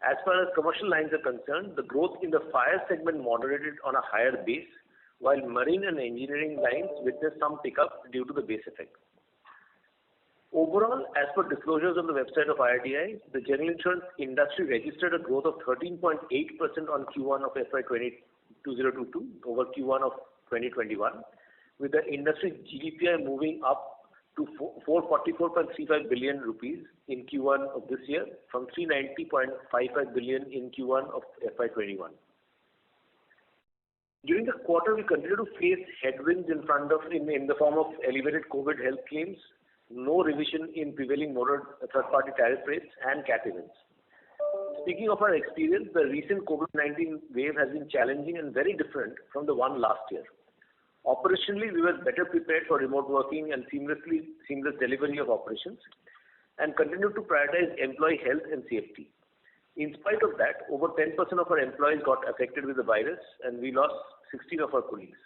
As far as commercial lines are concerned, the growth in the fire segment moderated on a higher base, while marine and engineering lines witnessed some pickup due to the base effect. Overall, as per disclosures on the website of IRDAI, the general insurance industry registered a growth of 13.8% on Q1 of FY 2022 over Q1 of 2021, with the industry GDPI moving up to 444.35 billion rupees in Q1 of this year from 390.55 billion in Q1 of FY 21. During the quarter, we continue to face headwinds in the form of elevated COVID health claims, no revision in prevailing motor third-party tariff rates, and cat events. Speaking of our experience, the recent COVID-19 wave has been challenging and very different from the one last year. Operationally, we were better prepared for remote working and seamless delivery of operations, and continued to prioritize employee health and safety. In spite of that, over 10% of our employees got affected with the virus, and we lost 16 of our colleagues.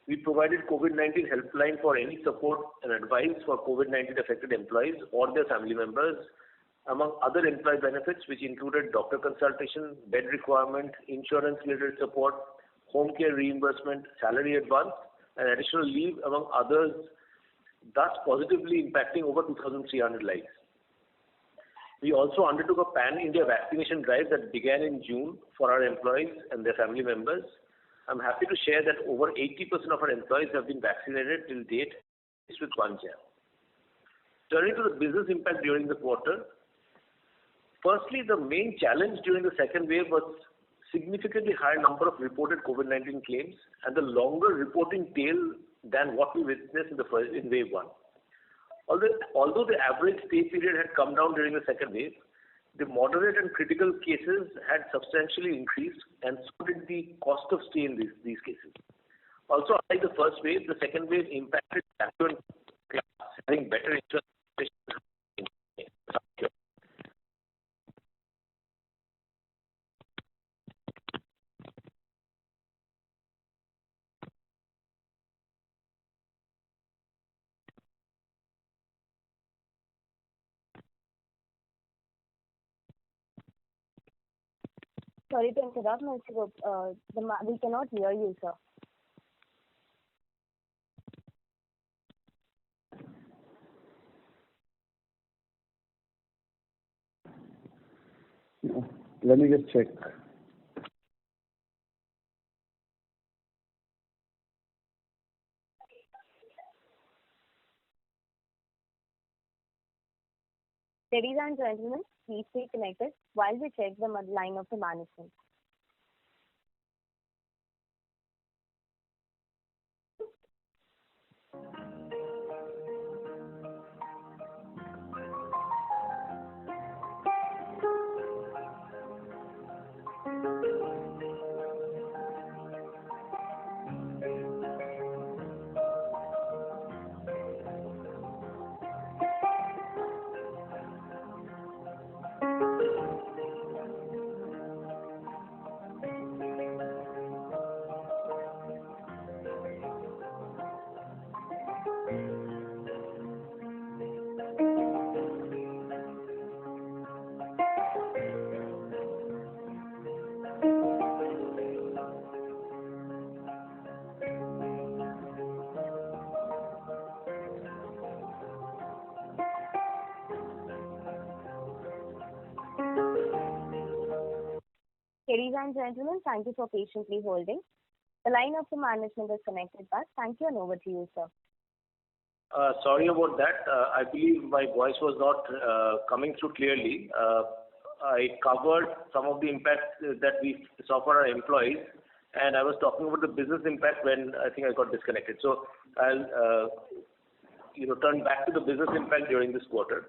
We provided COVID-19 helpline for any support and advice for COVID-19 affected employees or their family members, among other employee benefits, which included doctor consultation, bed requirement, insurance-related support, home care reimbursement, salary advance, and additional leave, among others, thus positively impacting over 2,300 lives. We also undertook a pan-India vaccination drive that began in June for our employees and their family members. I'm happy to share that over 80% of our employees have been vaccinated till date with one jab. Turning to the business impact during the quarter, firstly, the main challenge during the second wave was significantly higher number of reported COVID-19 claims and the longer reporting tail than what we witnessed in wave 1. Although the average stay period had come down during the second wave, the moderate and critical cases had substantially increased, and so did the cost of stay in these cases. Also, unlike the first wave, the second wave impacted affluent class having better insurance. Sorry to interrupt, Mr. We cannot hear you, sir. Let me just check. Ladies and gentlemen, please stay connected while we check the line of the management. Ladies and gentlemen, thank you for patiently holding. The line of the management is connected back. Thank you, and over to you, sir. Sorry about that. I believe my voice was not coming through clearly. I covered some of the impact that we saw for our employees, and I was talking about the business impact when I think I got disconnected. So I'll turn back to the business impact during this quarter.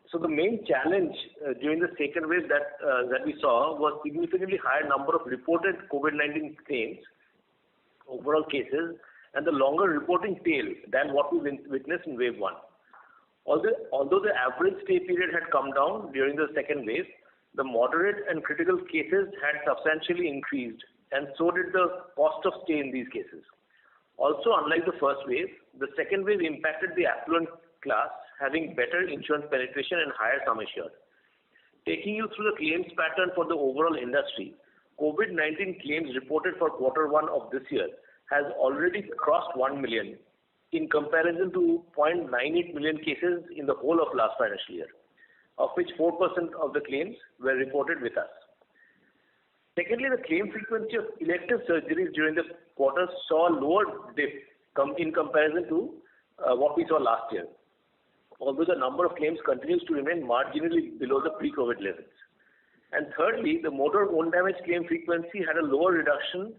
So the main challenge during the second wave that we saw was significantly higher number of reported COVID-19 claims, overall cases, and the longer reporting tail than what we witnessed in wave 1. Although the average stay period had come down during the second wave, the moderate and critical cases had substantially increased, and so did the cost of stay in these cases. Also, unlike the first wave, the second wave impacted the affluent class having better insurance penetration and higher sum assured. Taking you through the claims pattern for the overall industry, COVID-19 claims reported for quarter one of this year has already crossed 1 million in comparison to 0.98 million cases in the whole of last financial year, of which 4% of the claims were reported with us. Secondly, the claim frequency of elective surgeries during the quarter saw a lower dip in comparison to what we saw last year, although the number of claims continues to remain marginally below the pre-COVID levels. And thirdly, the motor own damage claim frequency had a lower reduction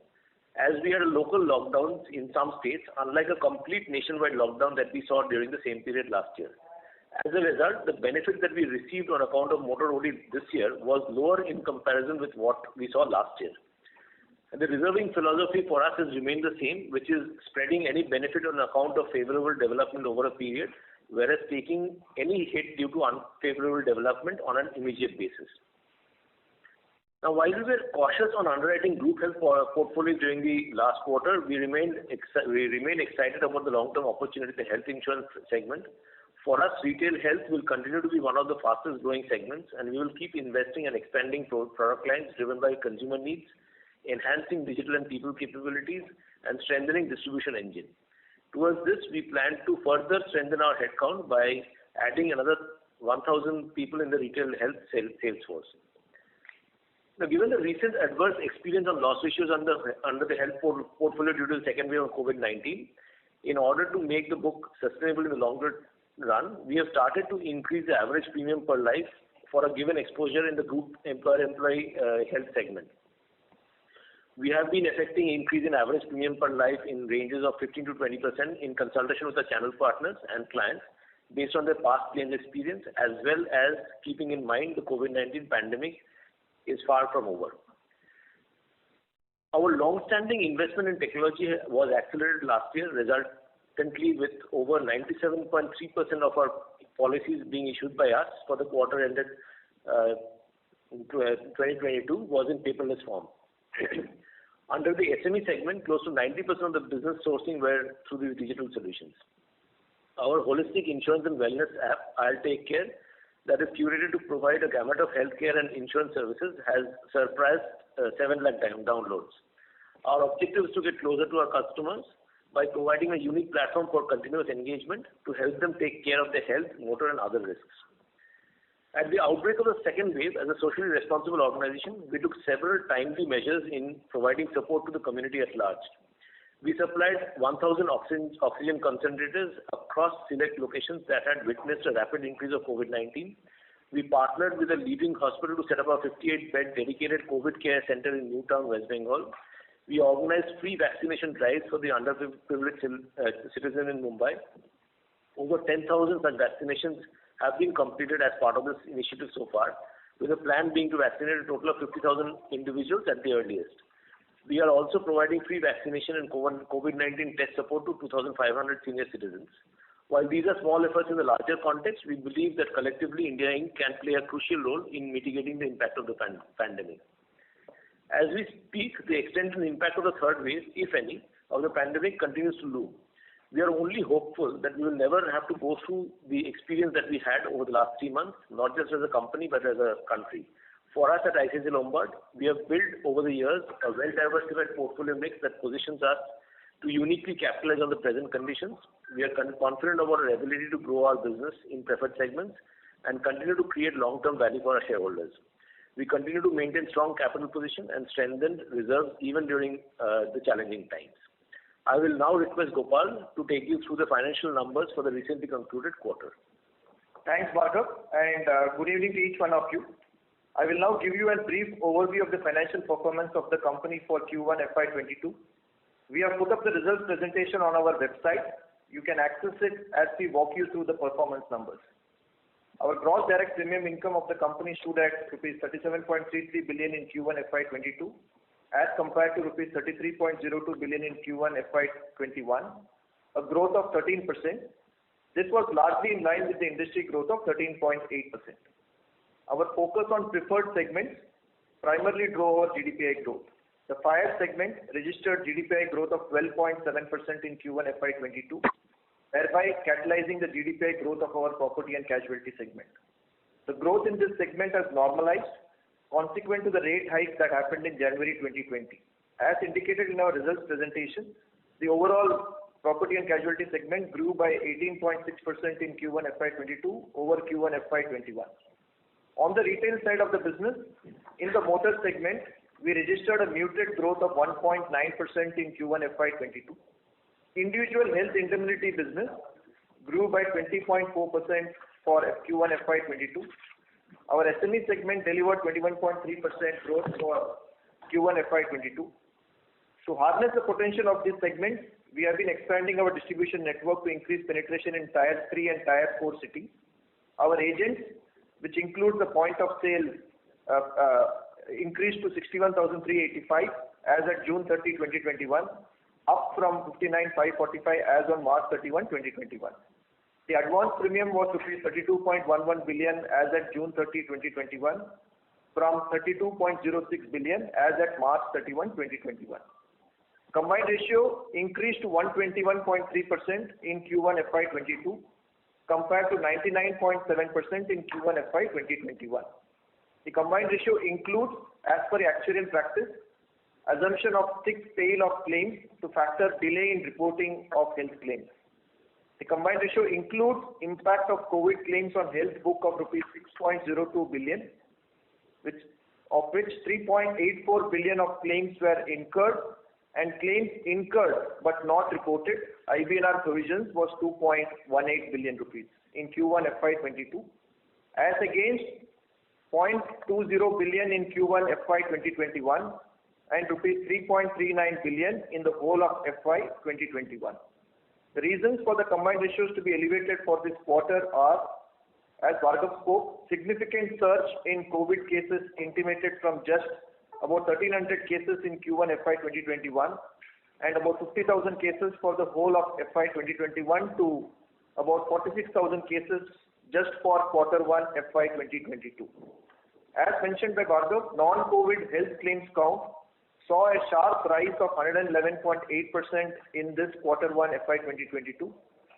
as we had a local lockdowns in some states, unlike a complete nationwide lockdown that we saw during the same period last year. As a result, the benefit that we received on account of motor OD this year was lower in comparison with what we saw last year. And the reserving philosophy for us has remained the same, which is spreading any benefit on account of favorable development over a period, whereas taking any hit due to unfavorable development on an immediate basis. Now, while we were cautious on underwriting group health portfolio during the last quarter, we remain excited about the long-term opportunity in the health insurance segment. For us, retail health will continue to be one of the fastest growing segments, and we will keep investing and expanding product lines driven by consumer needs, enhancing digital and people capabilities, and strengthening distribution engine. Towards this, we plan to further strengthen our headcount by adding another 1,000 people in the retail health sales force. Now, given the recent adverse experience on loss ratios under the health portfolio due to the second wave of COVID-19, in order to make the book sustainable in the longer run, we have started to increase the average premium per life for a given exposure in the group employer-employee health segment. We have been effecting increase in average premium per life in ranges of 15 to 20% in consultation with the channel partners and clients based on their past claims experience, as well as keeping in mind the COVID-19 pandemic is far from over. Our long-standing investment in technology was accelerated last year, resultantly with over 97.3% of our policies being issued by us for the quarter ended 2022 was in paperless form. Under the SME segment, close to 90% of the business sourcing were through these digital solutions. Our holistic insurance and wellness app, I'll Take Care, that is curated to provide a gamut of healthcare and insurance services, has surpassed 7 lakh downloads. Our objective is to get closer to our customers by providing a unique platform for continuous engagement to help them take care of their health, motor, and other risks. At the outbreak of the second wave, as a socially responsible organization, we took several timely measures in providing support to the community at large. We supplied 1,000 oxygen concentrators across select locations that had witnessed a rapid increase of COVID-19. We partnered with a leading hospital to set up a 58-bed dedicated COVID care center in Newtown, West Bengal. We organized free vaccination drives for the underprivileged citizens in Mumbai. Over 10,000 such vaccinations have been completed as part of this initiative so far, with a plan being to vaccinate a total of 50,000 individuals at the earliest. We are also providing free vaccination and COVID-19 test support to 2,500 senior citizens. While these are small efforts in the larger context, we believe that collectively India Inc. can play a crucial role in mitigating the impact of the pandemic. As we speak, the extent and impact of the third wave, if any, of the pandemic continues to loom. We are only hopeful that we will never have to go through the experience that we had over the last 3 months, not just as a company but as a country. For us at ICICI Lombard, we have built over the years a well-diversified portfolio mix that positions us to uniquely capitalize on the present conditions. We are confident about our ability to grow our business in preferred segments and continue to create long-term value for our shareholders. We continue to maintain strong capital position and strengthen reserves even during the challenging times. I will now request Gopal to take you through the financial numbers for the recently concluded quarter. Thanks, Bhargav, and good evening to each one of you. I will now give you a brief overview of the financial performance of the company for Q1 FY22. We have put up the results presentation on our website. You can access it as we walk you through the performance numbers. Our gross direct premium income of the company stood at rupees 37.33 billion in Q1 FY22 as compared to rupees 33.02 billion in Q1 FY21, a growth of 13%. This was largely in line with the industry growth of 13.8%. Our focus on preferred segments primarily drove our GDPI growth. The fire segment registered GDPI growth of 12.7% in Q1 FY22, thereby catalyzing the GDPI growth of our property and casualty segment. The growth in this segment has normalized consequent to the rate hike that happened in January 2020. As indicated in our results presentation, the overall property and casualty segment grew by 18.6% in Q1 FY22 over Q1 FY21. On the retail side of the business, in the motor segment, we registered a muted growth of 1.9% in Q1 FY22. Individual health indemnity business grew by 20.4% for Q1 FY22. Our SME segment delivered 21.3% growth for Q1 FY22. To harness the potential of this segment, we have been expanding our distribution network to increase penetration in Tier 3 and Tier 4 cities. Our agents, which includes the point of sale, increased to 61,385 as at June 30, 2021, up from 59,545 as on March 31, 2021. The advance premium was rupees 32.11 billion as at June 30, 2021, from 32.06 billion as at March 31, 2021. Combined ratio increased to 121.3% in Q1 FY22 compared to 99.7% in Q1 FY 2021. The combined ratio includes, as per actuarial practice, assumption of thick tail of claims to factor delay in reporting of health claims. The combined ratio includes impact of COVID claims on health book of rupees 6.02 billion, of which 3.84 billion of claims were incurred, and claims incurred but not reported, IBNR provisions, was 2.18 billion rupees in Q1 FY22 as against 0.20 billion in Q1 FY 2021 and rupees 3.39 billion in the whole of FY 2021. The reasons for the combined ratios to be elevated for this quarter are, as Bhargav spoke, significant surge in COVID cases intimated from just about 1,300 cases in Q1 FY 2021 and about 50,000 cases for the whole of FY 2021 to about 46,000 cases just for quarter 1 FY 2022. As mentioned by Bhargav, non-COVID health claims count saw a sharp rise of 111.8% in this quarter 1 FY 2022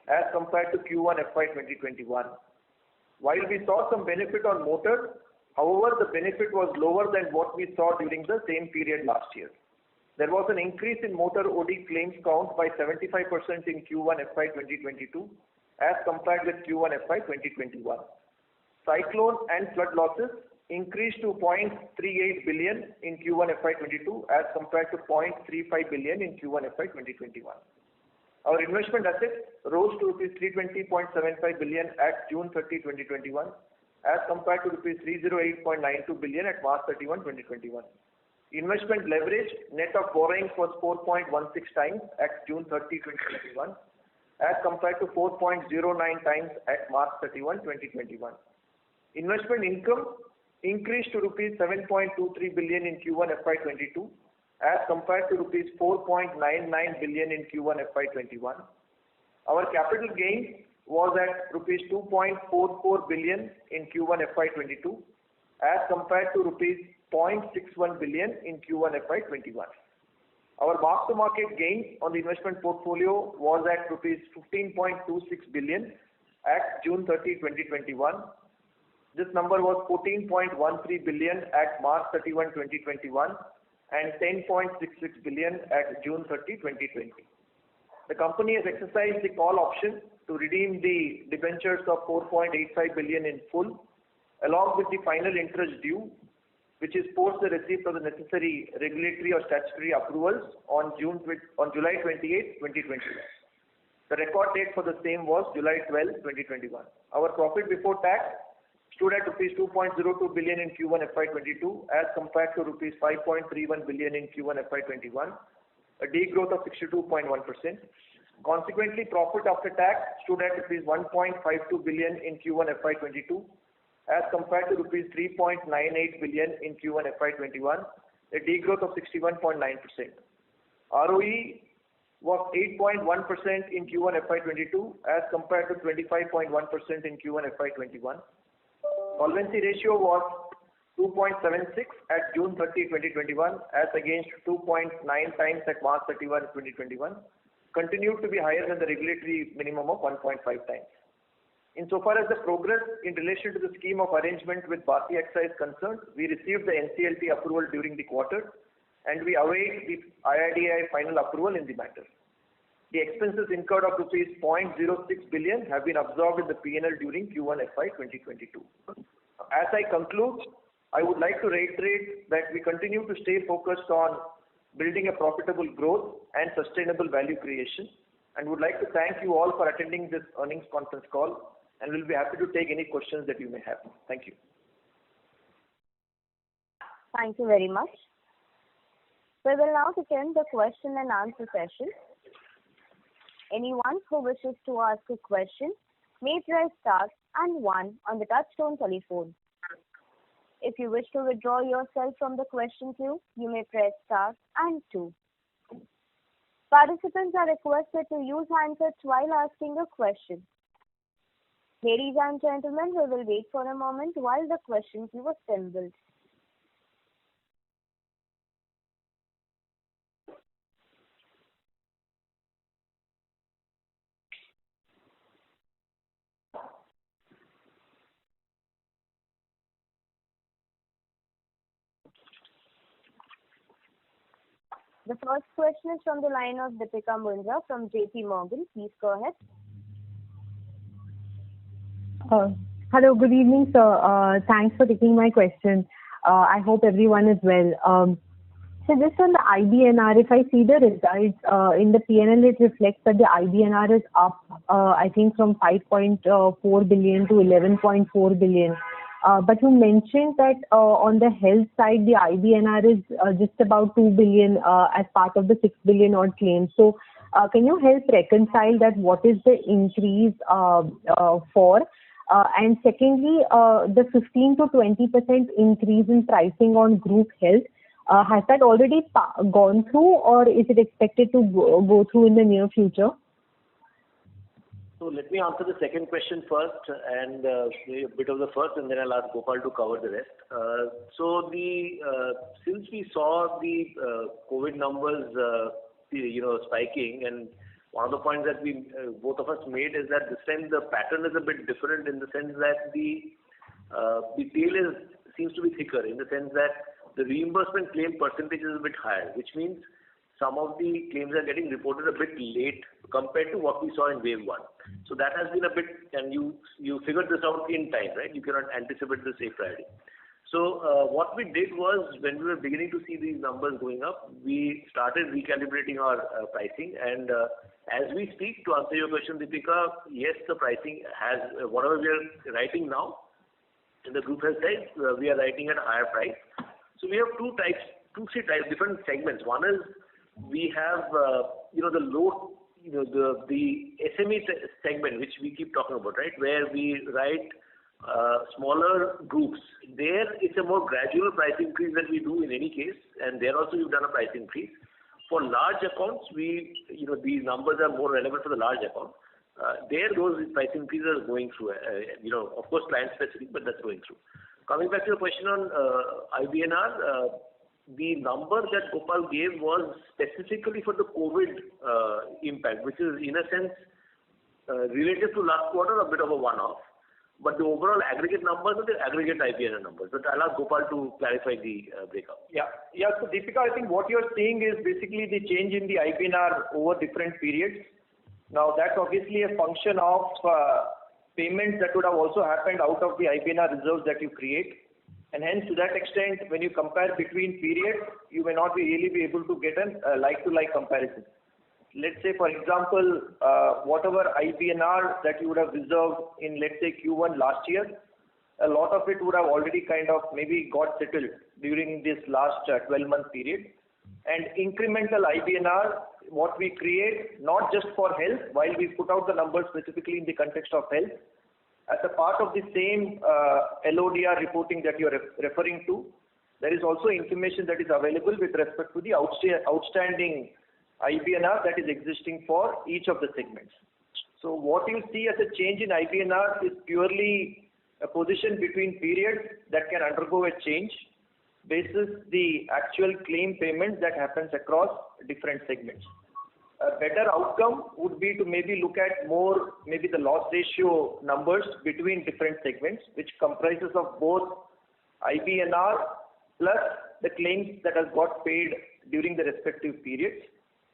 as compared to Q1 FY 2021. While we saw some benefit on motor, however, the benefit was lower than what we saw during the same period last year. There was an increase in motor OD claims count by 75% in Q1 FY 2022 as compared with Q1 FY 2021. Cyclone and flood losses increased to 0.38 billion in Q1 FY 22 as compared to 0.35 billion in Q1 FY 2021. Our investment assets rose to rupees 320.75 billion at June 30, 2021 as compared to rupees 308.92 billion at March 31, 2021. Investment leverage net of borrowings was 4.16 times at June 30, 2021 as compared to 4.09 times at March 31, 2021. Investment income increased to rupees 7.23 billion in Q1 FY22 as compared to rupees 4.99 billion in Q1 FY21. Our capital gain was at rupees 2.44 billion in Q1 FY22 as compared to rupees 0.61 billion in Q1 FY21. Our mark-to-market gain on the investment portfolio was at rupees 15.26 billion at June 30, 2021. This number was 14.13 billion at March 31, 2021 and 10.66 billion at June 30, 2020. The company has exercised the call option to redeem the debentures of 4.85 billion in full along with the final interest due, which is post the receipt of the necessary regulatory or statutory approvals on July 28, 2021. The record date for the same was July 12, 2021. Our profit before tax stood at rupees 2.02 billion in Q1 FY22 as compared to rupees 5.31 billion in Q1 FY21, a degrowth of 62.1%. Consequently, profit after tax stood at rupees 1.52 billion in Q1 FY22 as compared to rupees 3.98 billion in Q1 FY21, a degrowth of 61.9%. ROE was 8.1% in Q1 FY22 as compared to 25.1% in Q1 FY21. Solvency ratio was 2.76 at June 30, 2021 as against 2.9 times at March 31, 2021, continued to be higher than the regulatory minimum of 1.5 times. Insofar as the progress in relation to the scheme of arrangement with Bharti AXA is concerned, we received the NCLT approval during the quarter, and we await the IRDAI final approval in the matter. The expenses incurred of rupees 0.06 billion have been absorbed in the P&L during Q1 FY 2022. As I conclude, I would like to reiterate that we continue to stay focused on building a profitable growth and sustainable value creation, and would like to thank you all for attending this earnings conference call, and we'll be happy to take any questions that you may have. Thank you. Thank you very much. We will now begin the question and answer session. Anyone who wishes to ask a question may press star and 1 on the touchtone telephone. If you wish to withdraw yourself from the question queue, you may press star and 2. Participants are requested to use handsets while asking a question. Ladies and gentlemen, we will wait for a moment while the question queue assembles. The first question is from the line of Deepika Mundra from JP Morgan. Please go ahead. Hello, good evening, sir. Thanks for taking my question. I hope everyone is well. So just on the IBNR, if I see the results in the P&L, it reflects that the IBNR is up, I think, from 5.4 billion to 11.4 billion. But you mentioned that on the health side, the IBNR is just about 2 billion as part of the 6 billion odd claims. So can you help reconcile that? What is the increase for? And secondly, the 15 to 20% increase in pricing on group health, has that already gone through, or is it expected to go through in the near future? So let me answer the second question first, and a bit of the first, and then I'll ask Gopal to cover the rest. Since we saw the COVID numbers, spiking, and one of the points that we both of us made is that this time the pattern is a bit different in the sense that the tail seems to be thicker, in the sense that the reimbursement claim percentage is a bit higher, which means some of the claims are getting reported a bit late compared to what we saw in wave 1. So that has been a bit, and you figured this out in time, right? You cannot anticipate the safe riding. So what we did was, when we were beginning to see these numbers going up, we started recalibrating our pricing, and as we speak, to answer your question, Deepika, yes, the pricing has, whatever we are writing now, in the group health side, we are writing at a higher price. So we have two, three types, different segments. One is, we have, the low, the SME segment, which we keep talking about, right, where we write smaller groups. There, it's a more gradual price increase that we do in any case, and there also we've done a price increase. For large accounts, these numbers are more relevant for the large account. Those price increases are going through, of course, client specific, but that's going through. Coming back to your question on IBNR, the number that Gopal gave was specifically for the COVID impact, which is in a sense related to last quarter, a bit of a one-off. But the overall aggregate numbers are the aggregate IBNR numbers. But I'll ask Gopal to clarify the breakup. Yeah. So Deepika, I think what you're seeing is basically the change in the IBNR over different periods. Now that's obviously a function of payments that would have also happened out of the IBNR reserves that you create. And hence, to that extent, when you compare between periods, you may not really be able to get a like-to-like comparison. Let's say, for example, whatever IBNR that you would have reserved in, let's say, Q1 last year, a lot of it would have already kind of maybe got settled during this last 12-month period. And incremental IBNR, what we create, not just for health, while we put out the numbers specifically in the context of health, as a part of the same LODR reporting that you're referring to, there is also information that is available with respect to the outstanding IBNR that is existing for each of the segments. So what you see as a change in IBNR is purely a position between periods that can undergo a change basis the actual claim payment that happens across different segments. a better outcome would be to maybe look at more maybe the loss ratio numbers between different segments, which comprises of both IBNR plus the claims that has got paid during the respective periods.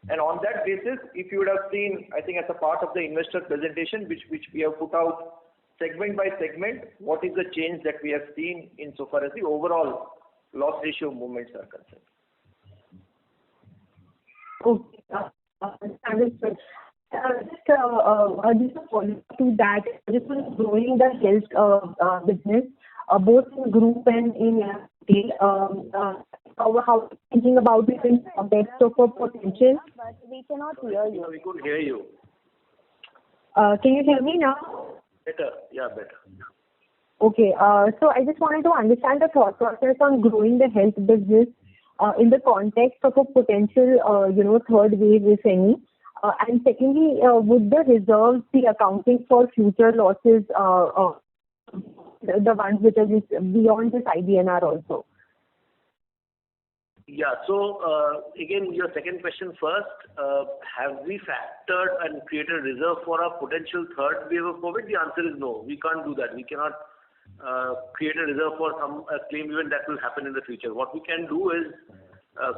And on that basis, if you would have seen, I think as a part of the investor presentation, which we have put out segment by segment, what is the change that we have seen insofar as the overall loss ratio movements are concerned. Okay. Understood. Just a follow-up to that, just on growing the health business, both in group and in retail, how thinking about it in context of a potential? But we cannot hear you. We couldn't hear you. Can you hear me now? Better. Yeah, better. Okay. So I just wanted to understand the thought process on growing the health business in the context of a potential, third wave, if any. And secondly, would the reserves be accounting for future losses, the ones which are just beyond this IBNR also? Yeah. So, again, your second question first. Have we factored and created a reserve for a potential third wave of COVID? The answer is no. We can't do that. We cannot create a reserve for some claim event that will happen in the future. What we can do is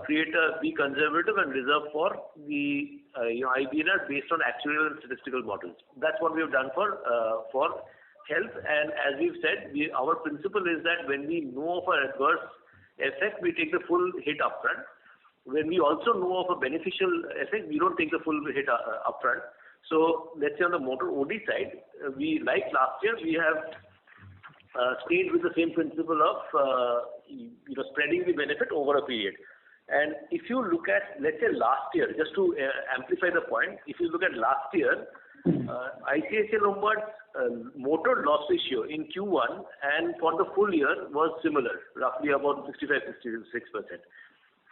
be conservative and reserve for the IBNR based on actuarial and statistical models. That's what we have done for health. And as we've said, our principle is that when we know of an adverse effect, we take the full hit upfront. When we also know of a beneficial effect, we don't take the full hit upfront. So let's say on the motor OD side, like last year, we have stayed with the same principle of spreading the benefit over a period. And if you look at, let's say last year, just to amplify the point, if you look at last year, ICICI Lombard's motor loss ratio in Q1 and for the full year was similar, roughly about 65-66%.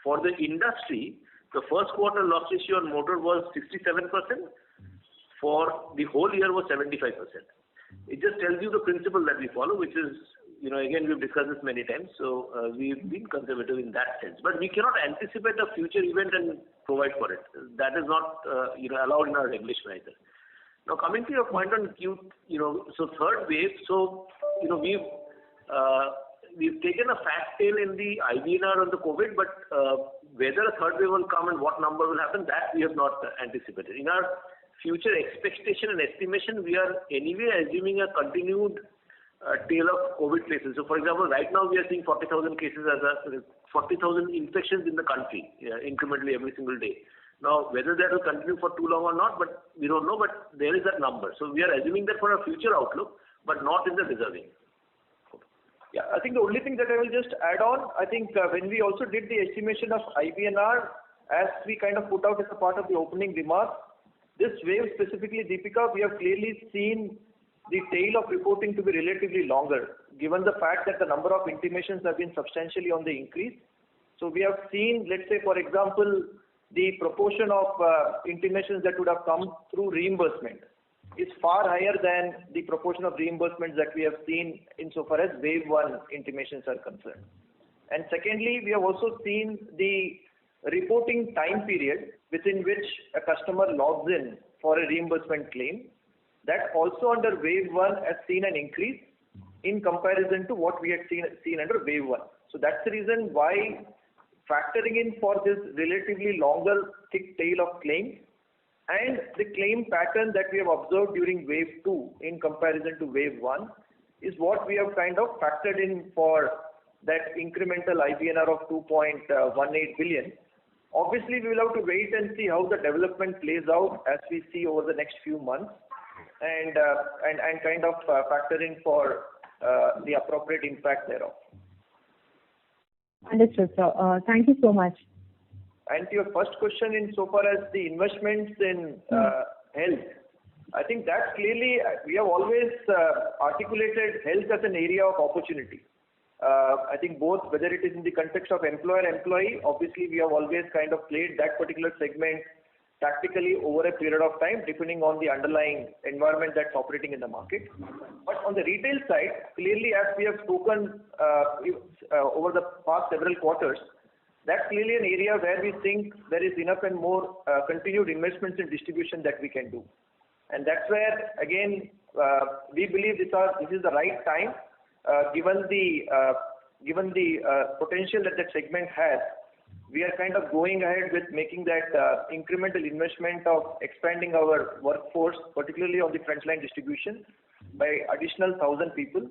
For the industry, the first quarter loss ratio on motor was 67%. For the whole year was 75%. It just tells you the principle that we follow, which is, again, we've discussed this many times, so we've been conservative in that sense. But we cannot anticipate a future event and provide for it. That is not, allowed in our regulation either. Now, coming to your point on so third wave, so, we've taken a fat tail in the IBNR on the COVID, but whether a third wave will come and what number will happen, that we have not anticipated. In our future expectation and estimation, we are anyway assuming a continued tail of COVID cases. So, for example, right now we are seeing 40,000 cases 40,000 infections in the country incrementally every single day. Now, whether that will continue for too long or not, but we don't know, but there is that number. So we are assuming that for a future outlook, but not in the reserving. Yeah, I think the only thing that I will just add on, I think when we also did the estimation of IBNR, as we kind of put out as a part of the opening remarks, this wave specifically, Deepika, we have clearly seen the tail of reporting to be relatively longer, given the fact that the number of intimations have been substantially on the increase. So we have seen, let's say, for example, the proportion of intimations that would have come through reimbursement is far higher than the proportion of reimbursements that we have seen insofar as wave 1 intimations are concerned. And secondly, we have also seen the reporting time period within which a customer logs in for a reimbursement claim. That also under wave 1 has seen an increase in comparison to what we had seen under wave 1. So that's the reason why factoring in for this relatively longer thick tail of claims and the claim pattern that we have observed during wave 2 in comparison to wave 1 is what we have kind of factored in for that incremental IBNR of 2.18 billion. Obviously, we will have to wait and see how the development plays out as we see over the next few months and kind of factor in for the appropriate impact thereof. Understood, sir. Thank you so much. And to your first question, insofar as the investments in health, I think that clearly we have always articulated health as an area of opportunity. I think both, whether it is in the context of employer-employee, obviously we have always kind of played that particular segment tactically over a period of time, depending on the underlying environment that's operating in the market. But on the retail side, clearly as we have spoken over the past several quarters, that's clearly an area where we think there is enough and more continued investments in distribution that we can do. And that's where, again, we believe this is the right time, given the potential that segment has. We are kind of going ahead with making that incremental investment of expanding our workforce, particularly on the frontline distribution, by additional 1,000 people,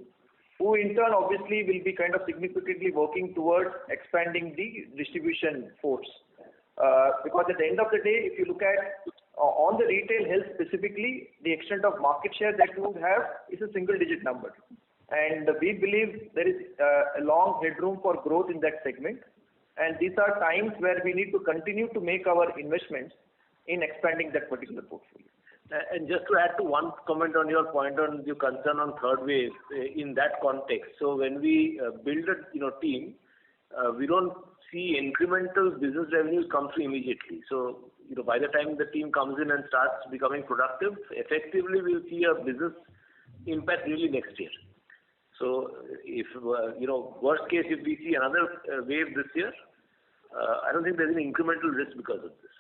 who in turn obviously will be kind of significantly working towards expanding the distribution force. Because at the end of the day, if you look at on the retail health specifically, the extent of market share that you would have is a single digit number. And we believe there is a long headroom for growth in that segment. And these are times where we need to continue to make our investments in expanding that particular portfolio. And just to add to one comment on your point on your concern on third wave, in that context, so when we build a team, we don't see incremental business revenues come through immediately. So by the time the team comes in and starts becoming productive, effectively we'll see a business impact really next year. So if worst case, if we see another wave this year, I don't think there's any incremental risk because of this.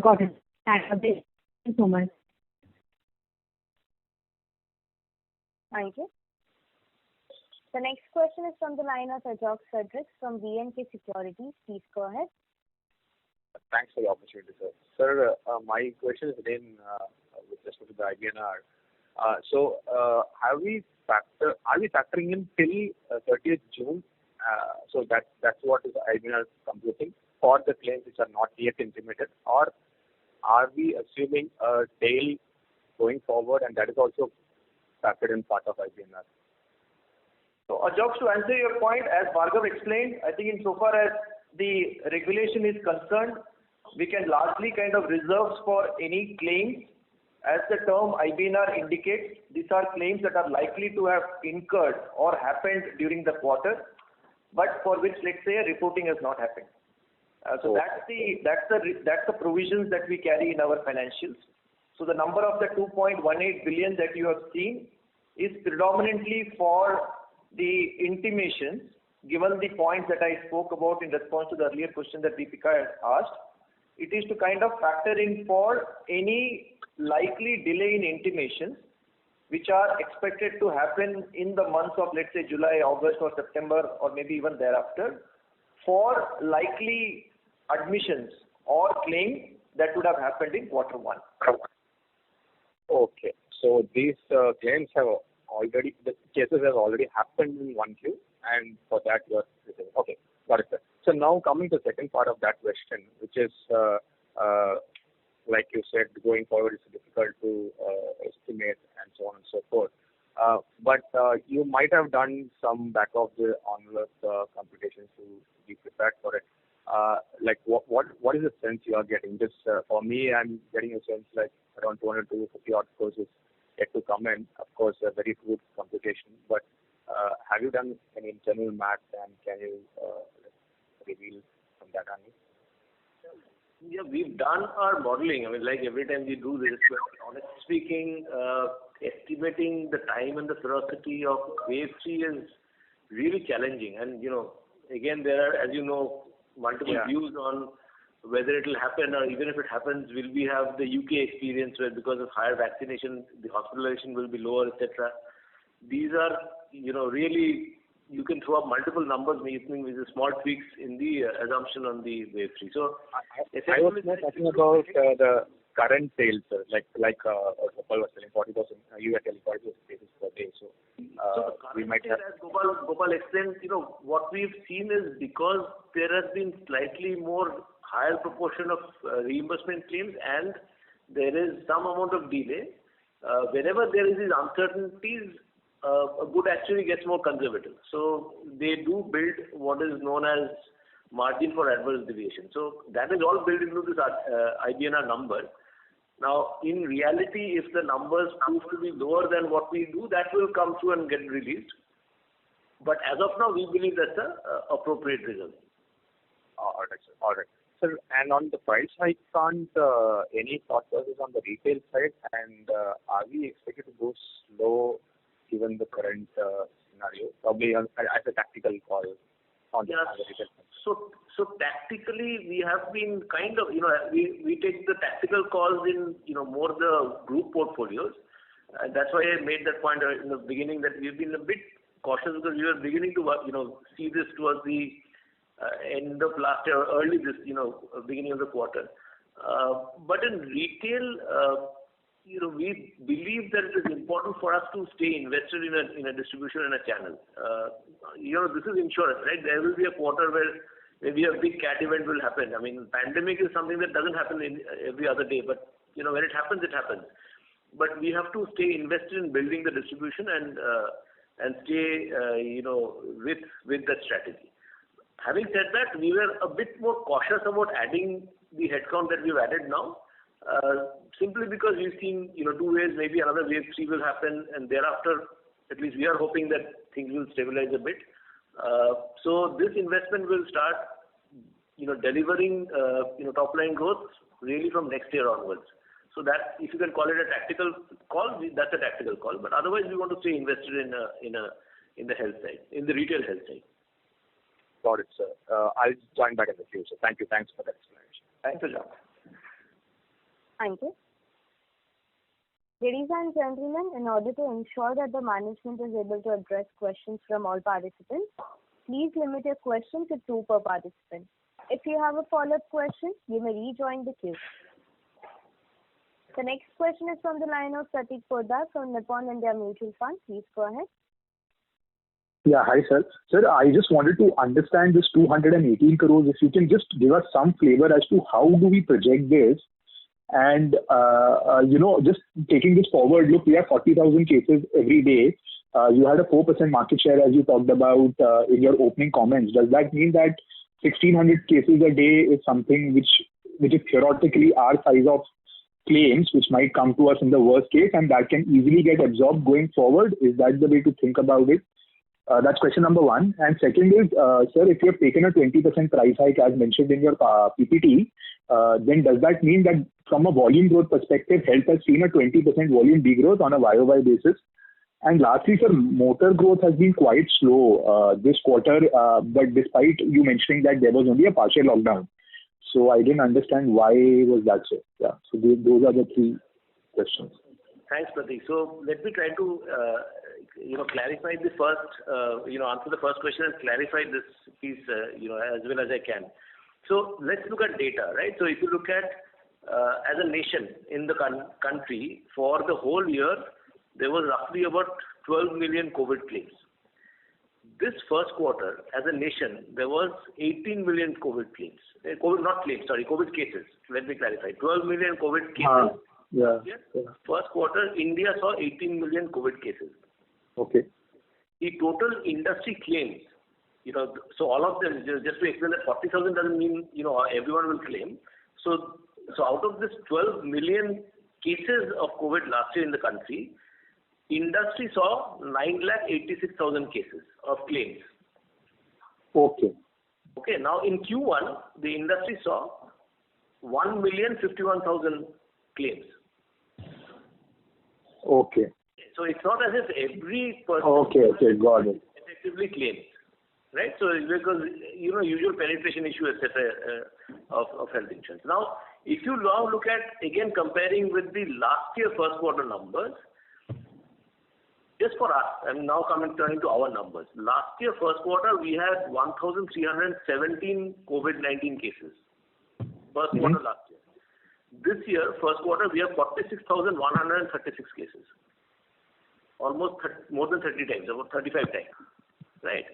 Got it. Thank you so much. Thank you. The next question is from the line of Ajok Cedric from B&K Securities. Please go ahead. Thanks for the opportunity, sir. Sir, my question is again with respect to the IBNR. So, are we factoring in till 30th June? So that's what is IBNR computing for the claims which are not yet intimated, or are we assuming a tail going forward, and that is also factored in part of IBNR? So, Ajok, to answer your point, as Bhargav explained, I think insofar as the regulation is concerned, we can largely kind of reserve for any claims. As the term IBNR indicates, these are claims that are likely to have incurred or happened during the quarter, but for which, let's say, reporting has not happened. So that's the provisions that we carry in our financials. So the number of the 2.18 billion that you have seen is predominantly for the intimations, given the points that I spoke about in response to the earlier question that Deepika had asked. It is to kind of factor in for any likely delay in intimations, which are expected to happen in the months of, let's say, July, August, or September, or maybe even thereafter, for likely admissions or claims that would have happened in quarter one. Okay. So these claims the cases have already happened in 1Q, and for that you are okay. Got it, sir. So now coming to the second part of that question, which is like you said, going forward it's difficult to estimate and so on and so forth. But you might have done some back of the envelope computations to be prepared for it. Like what is the sense you are getting? Just for me, I'm getting a sense like around 200 to 50 odd crores is yet to come in. Of course, a very good computation. But have you done any internal math, and can you reveal from that angle? Yeah, we've done our modeling. I mean, like every time we do this, but honestly speaking, estimating the time and the ferocity of wave 3 is really challenging. And, again, there are, as you know, multiple views on whether it will happen, or even if it happens, will we have the UK experience where because of higher vaccination, the hospitalization will be lower, etc. These are, really, you can throw up multiple numbers making with the small tweaks in the assumption on the wave 3. So, I was not talking about the current sales, sir. Like Gopal was telling 40,000, you were telling 40,000 cases per day. So the we might have. As Gopal explained, what we've seen is because there has been slightly more higher proportion of reimbursement claims, and there is some amount of delay. Whenever there is these uncertainties, a good actuary gets more conservative. So they do build what is known as margin for adverse deviation. So that is all built into this IBNR number. Now, in reality, if the numbers prove to be lower than what we do, that will come through and get released. But as of now, we believe that's an appropriate result. All right, sir. All right. Sir, and on the price hike front, any thought process on the retail side, and are we expected to go slow given the current scenario, probably as a tactical call, on the retail side? So tactically, we have been kind of, we take the tactical calls in, more the group portfolios. That's why I made that point in the beginning that we've been a bit cautious because we were beginning to, see this towards the end of last year, early this, beginning of the quarter. But in retail, we believe that it is important for us to stay invested in a distribution and a channel. This is insurance, right? There will be a quarter where maybe a big cat event will happen. I mean, pandemic is something that doesn't happen in every other day, but when it happens, it happens. But we have to stay invested in building the distribution and stay, with that strategy. Having said that, we were a bit more cautious about adding the headcount that we've added now. Simply because we've seen, 2 waves, maybe another wave 3 will happen, and thereafter, at least we are hoping that things will stabilize a bit. So this investment will start, delivering, top line growth really from next year onwards. So that, if you can call it a tactical call, that's a tactical call. But otherwise, we want to stay invested in the health side, in the retail health side. Got it, sir. I'll join back in the future. Thank you. Thanks for that explanation. Thanks, Ajay. Thank you. Ladies and gentlemen, in order to ensure that the management is able to address questions from all participants, please limit your question to 2 per participant. If you have a follow-up question, you may rejoin the queue. The next question is from the line of Prateek Poddar from Nippon India Mutual Fund. Please go ahead. Yeah, hi, sir. Sir, I just wanted to understand this 218 crores. If you can just give us some flavor as to how do we project this? And, just taking this forward, look, we have 40,000 cases every day. You had a 4% market share, as you talked about in your opening comments. Does that mean that 1,600 cases a day is something which is theoretically our size of claims, which might come to us in the worst case, and that can easily get absorbed going forward? Is that the way to think about it? That's question number 1. And second is, sir, if you have taken a 20% price hike as mentioned in your PPT, then does that mean that from a volume growth perspective, health has seen a 20% volume degrowth on a YOY basis? And lastly, sir, motor growth has been quite slow this quarter, but despite you mentioning that there was only a partial lockdown. So I didn't understand why was that so. Yeah, so those are the 3 questions. Thanks, Prateek. So let me try to, clarify the first, answer the first question and clarify this piece, as well as I can. So let's look at data, right? So if you look at, as a nation in the country, for the whole year, there was roughly about 12 million COVID claims. This first quarter, as a nation, there was 18 million COVID claims. COVID cases. Let me clarify. 12 million COVID cases. Yeah. First quarter, India saw 18 million COVID cases. Okay. The total industry claims, so all of them, just to explain that 40,000 doesn't mean, everyone will claim. So out of this 12 million cases of COVID last year in the country, industry saw 9,86,000 cases of claims. Okay. Okay. Now in Q1, the industry saw 1,051,000 claims. Okay. So it's not as if every person Got it. effectively claims, right? So because usual penetration issue, etc., of health insurance. Now, if you now look at again comparing with the last year first quarter numbers, just for us, I'm now turning to our numbers. Last year first quarter we had 1,317 COVID-19 cases. First quarter last year. This year first quarter we have 46,136 cases. Almost more than 30 times, about 35 times, right?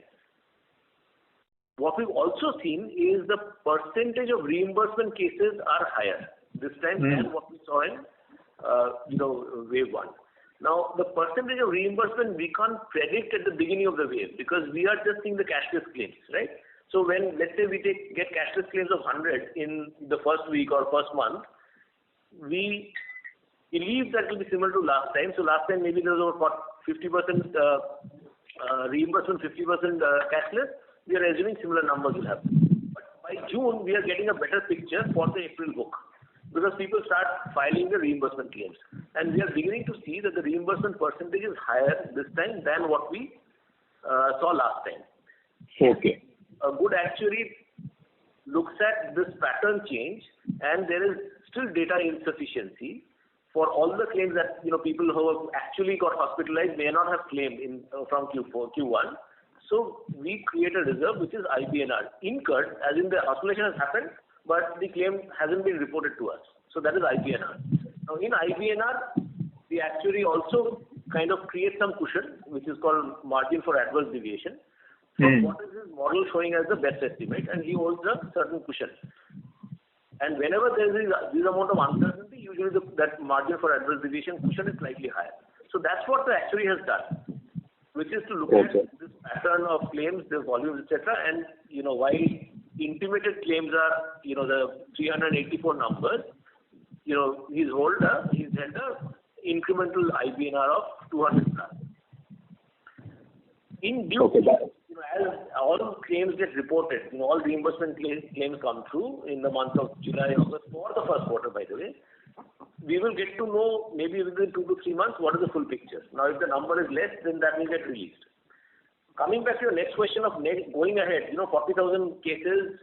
What we've also seen is the percentage of reimbursement cases are higher this time than what we saw in, wave 1. Now, the percentage of reimbursement we can't predict at the beginning of the wave because we are just seeing the cashless claims, right? So when, let's say, we get cashless claims of 100 in the first week or first month, we believe that will be similar to last time. So last time maybe there was about 50% reimbursement, 50% cashless. We are assuming similar numbers will happen. But by June, we are getting a better picture for the April book because people start filing the reimbursement claims. And we are beginning to see that the reimbursement percentage is higher this time than what we saw last time. Okay. a good actuary looks at this pattern change, and there is still data insufficiency for all the claims that people who have actually got hospitalized may not have claimed from Q1. So we create a reserve which is IBNR incurred, as in the hospitalization has happened, but the claim hasn't been reported to us. So that is IBNR. Now in IBNR, the actuary also kind of creates some cushion, which is called margin for adverse deviation. So what is his model showing as the best estimate, and he holds a certain cushion. And whenever there is this amount of uncertainty, usually that margin for adverse deviation cushion is slightly higher. So that's what the actuary has done, which is to look at this pattern of claims, the volumes, etc. And while intimated claims are the 384 numbers, he's held a incremental IBNR of 200 plus. In due course, as all claims get reported, all reimbursement claims come through in the month of July, August, for the first quarter, by the way, we will get to know maybe within 2 to 3 months what is the full picture. Now, if the number is less, then that will get released. Coming back to your next question of going ahead, 40,000 cases,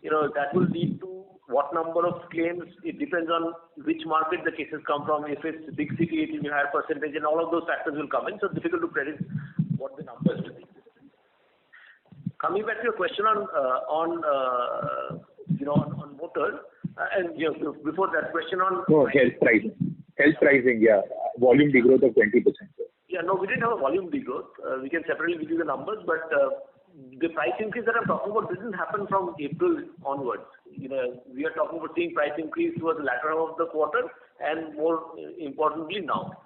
that will lead to what number of claims. It depends on which market the cases come from. If it's big city, it will be higher percentage, and all of those factors will come in. So it's difficult to predict what the numbers will be. Coming back to your question on motor, and before that question on health pricing, yeah, volume degrowth of 20%. Yeah, no, we didn't have a volume degrowth. We can separately give you the numbers, but the price increase that I'm talking about didn't happen from April onwards. We are talking about seeing price increase towards the latter half of the quarter, and more importantly now.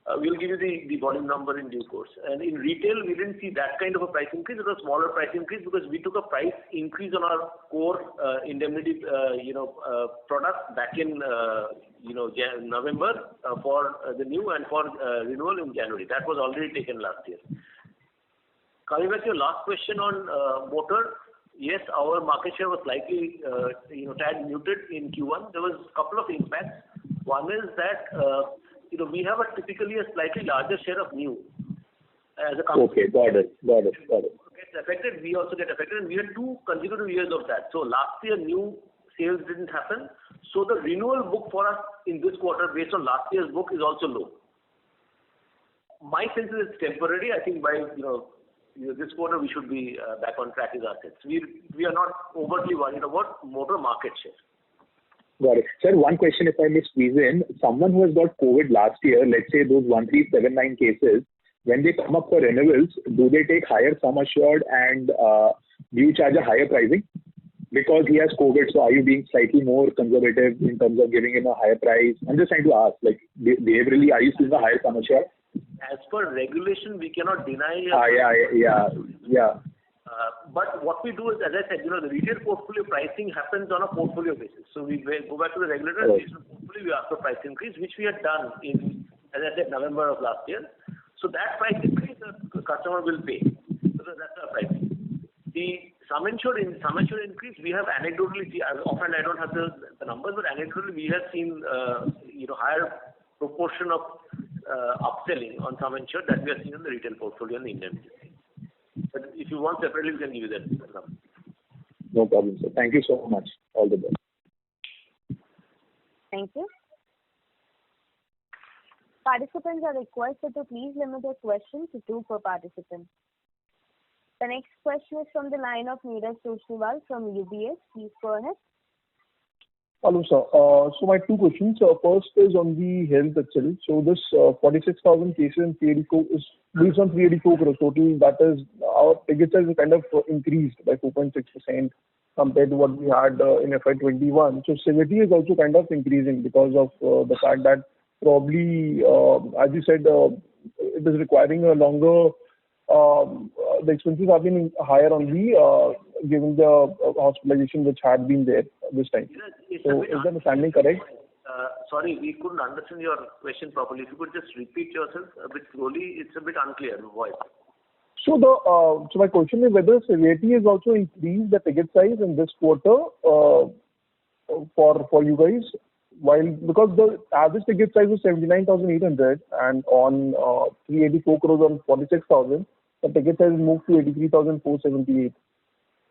We'll give you the volume number in due course. And in retail, we didn't see that kind of a price increase. It was a smaller price increase because we took a price increase on our core indemnity, product back in, November for the new and for renewal in January. That was already taken last year. Coming back to your last question on motor, yes, our market share was slightly, tad muted in Q1. There was a couple of impacts. One is that we have typically a slightly larger share of new as a company. Okay, got it. Gets affected, we also get affected, and we had 2 consecutive years of that. So last year, new sales didn't happen. So the renewal book for us in this quarter, based on last year's book, is also low. My sense is it's temporary. I think by this quarter we should be back on track with our sales. We are not overtly worried about motor market share. Got it. Sir, one question if I may squeeze in. Someone who has got COVID last year, let's say those 1379 cases, when they come up for renewals, do they take higher sum assured and do you charge a higher pricing? Because he has COVID, so are you being slightly more conservative in terms of giving him a higher price? I'm just trying to ask, behaviorally, are you seeing a higher sum assured? As per regulation, we cannot deny. Yeah. But what we do is, as I said, the retail portfolio pricing happens on a portfolio basis. So we go back to the regulator, based on portfolio, we ask for price increase, which we had done in, as I said, November of last year. So that price increase the customer will pay, because that's our pricing. The sum assured increase, we have anecdotally, often I don't have the numbers, but anecdotally we have seen higher proportion of upselling on sum assured that we have seen in the retail portfolio and the indemnity. But if you want separately, we can give you that number. No problem, sir. Thank you so much. All the best. Thank you. Participants are requested to please limit their questions to 2 per participant. The next question is from the line of Neeraj Toshniwal from UBS. Please go ahead. Hello, sir. So my 2 questions. First is on the health itself. So this 46,000 cases in 384 is based on 384 crores total. That is, our ticket size is kind of increased by 4.6% compared to what we had in FY21. So severity is also kind of increasing because of the fact that probably, as you said, it is requiring a longer. The expenses have been higher on the given the hospitalization which had been there this time. So is the understanding correct? Sorry, we couldn't understand your question properly. If you could just repeat yourself a bit slowly, it's a bit unclear voice. So so my question is whether severity has also increased the ticket size in this quarter for you guys, because the average ticket size was 79,800 and on 384 crores on 46,000, the ticket size moved to 83,478.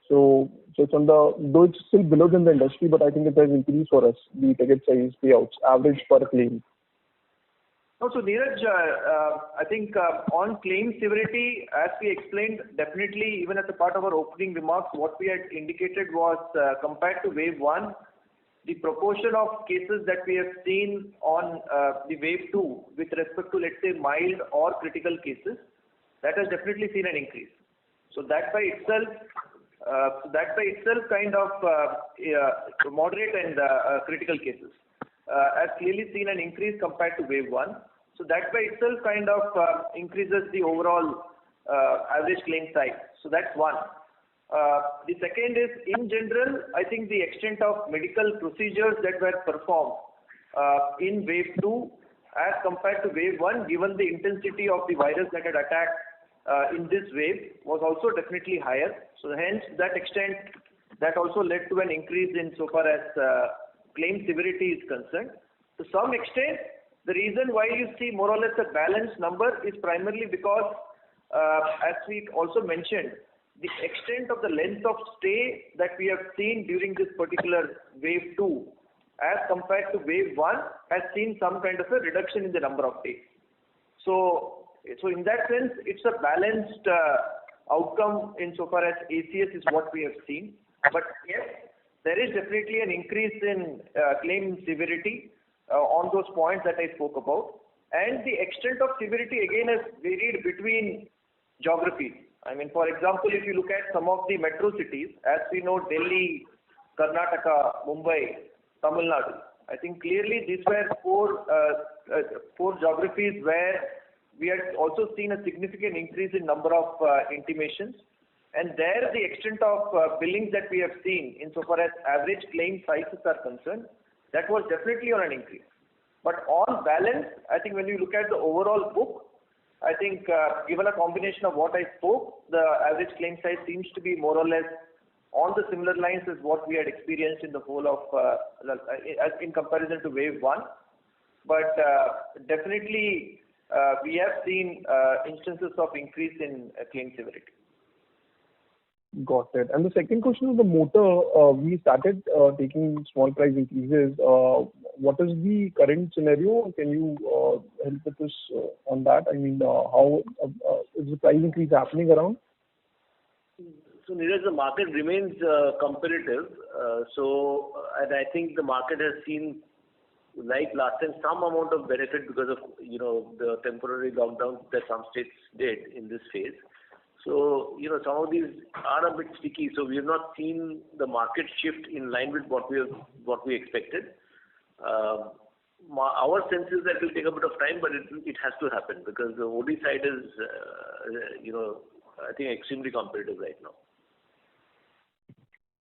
So it's on the, though it's still below than the industry, but I think it has increased for us, the ticket size payouts, average per claim. No, so Neeraj, I think on claim severity, as we explained, definitely even as a part of our opening remarks, what we had indicated was compared to wave 1, the proportion of cases that we have seen on the wave 2 with respect to, let's say, mild or critical cases, that has definitely seen an increase. So that by itself kind of moderate and critical cases has clearly seen an increase compared to wave 1. So that by itself kind of increases the overall average claim size. So that's one. The second is, in general, I think the extent of medical procedures that were performed in wave 2 as compared to wave 1, given the intensity of the virus that had attacked in this wave, was also definitely higher. So hence, that extent, that also led to an increase in so far as claim severity is concerned. To some extent, the reason why you see more or less a balanced number is primarily because, as we also mentioned, the extent of the length of stay that we have seen during this particular wave 2 as compared to wave 1 has seen some kind of a reduction in the number of days. So in that sense, it's a balanced outcome insofar as ACS is what we have seen. But yes, there is definitely an increase in claim severity on those points that I spoke about. And the extent of severity again has varied between geographies. I mean, for example, if you look at some of the metro cities, as we know, Delhi, Karnataka, Mumbai, Tamil Nadu, I think clearly these were four geographies where we had also seen a significant increase in number of intimations. And there the extent of billings that we have seen insofar as average claim sizes are concerned, that was definitely on an increase. But on balance, I think when you look at the overall book, I think given a combination of what I spoke, the average claim size seems to be more or less on the similar lines as what we had experienced in the whole of, in comparison to wave 1. But definitely we have seen instances of increase in claim severity. Got it. And the second question is the motor. We started taking small price increases. What is the current scenario? Can you help with us on that? I mean, how is the price increase happening around? So Neeraj, the market remains competitive. And I think the market has seen, like last time, some amount of benefit because of the temporary lockdowns that some states did in this phase. So, some of these are a bit sticky. So we have not seen the market shift in line with what we expected. Our sense is that it will take a bit of time, but it has to happen because the OD side is, I think extremely competitive right now.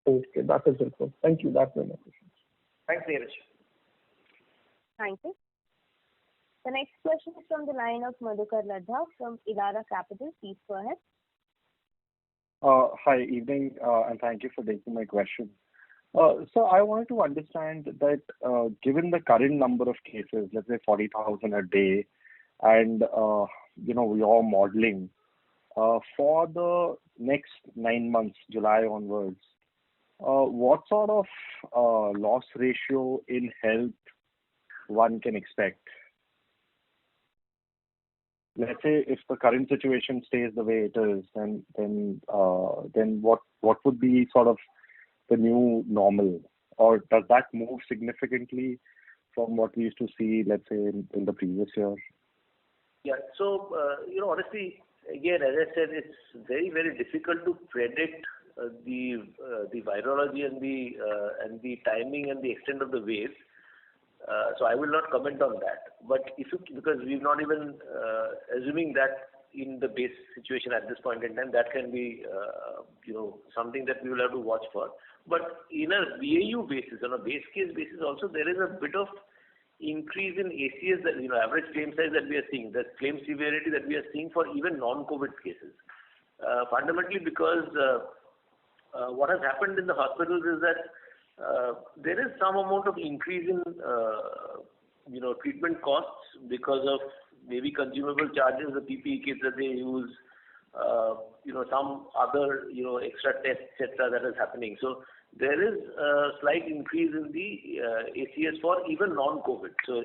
Okay, that is helpful. Thank you. That's my question. Thanks, Neeraj. Thank you. The next question is from the line of Madhukar Ladha from Elara Capital. Please go ahead. Hi, evening, and thank you for taking my question. So I wanted to understand that given the current number of cases, let's say 40,000 a day, and your modeling for the next 9 months, July onwards, what sort of loss ratio in health one can expect? Let's say if the current situation stays the way it is, then what would be sort of the new normal, or does that move significantly from what we used to see, let's say in the previous year? Yeah. So honestly, again, as I said, it's very, very difficult to predict the virology and the timing and the extent of the wave. So I will not comment on that. But because we're not even assuming that in the base situation at this point in time, that can be something that we will have to watch for. But in a BAU basis, on a base case basis, also there is a bit of increase in ACS, that average claim size that we are seeing, the claim severity that we are seeing for even non-COVID cases. Fundamentally, because what has happened in the hospitals is that there is some amount of increase in treatment costs because of maybe consumable charges, the PPE kits that they use, some other, extra tests, etc., that is happening. So there is a slight increase in the ACS for even non-COVID. So,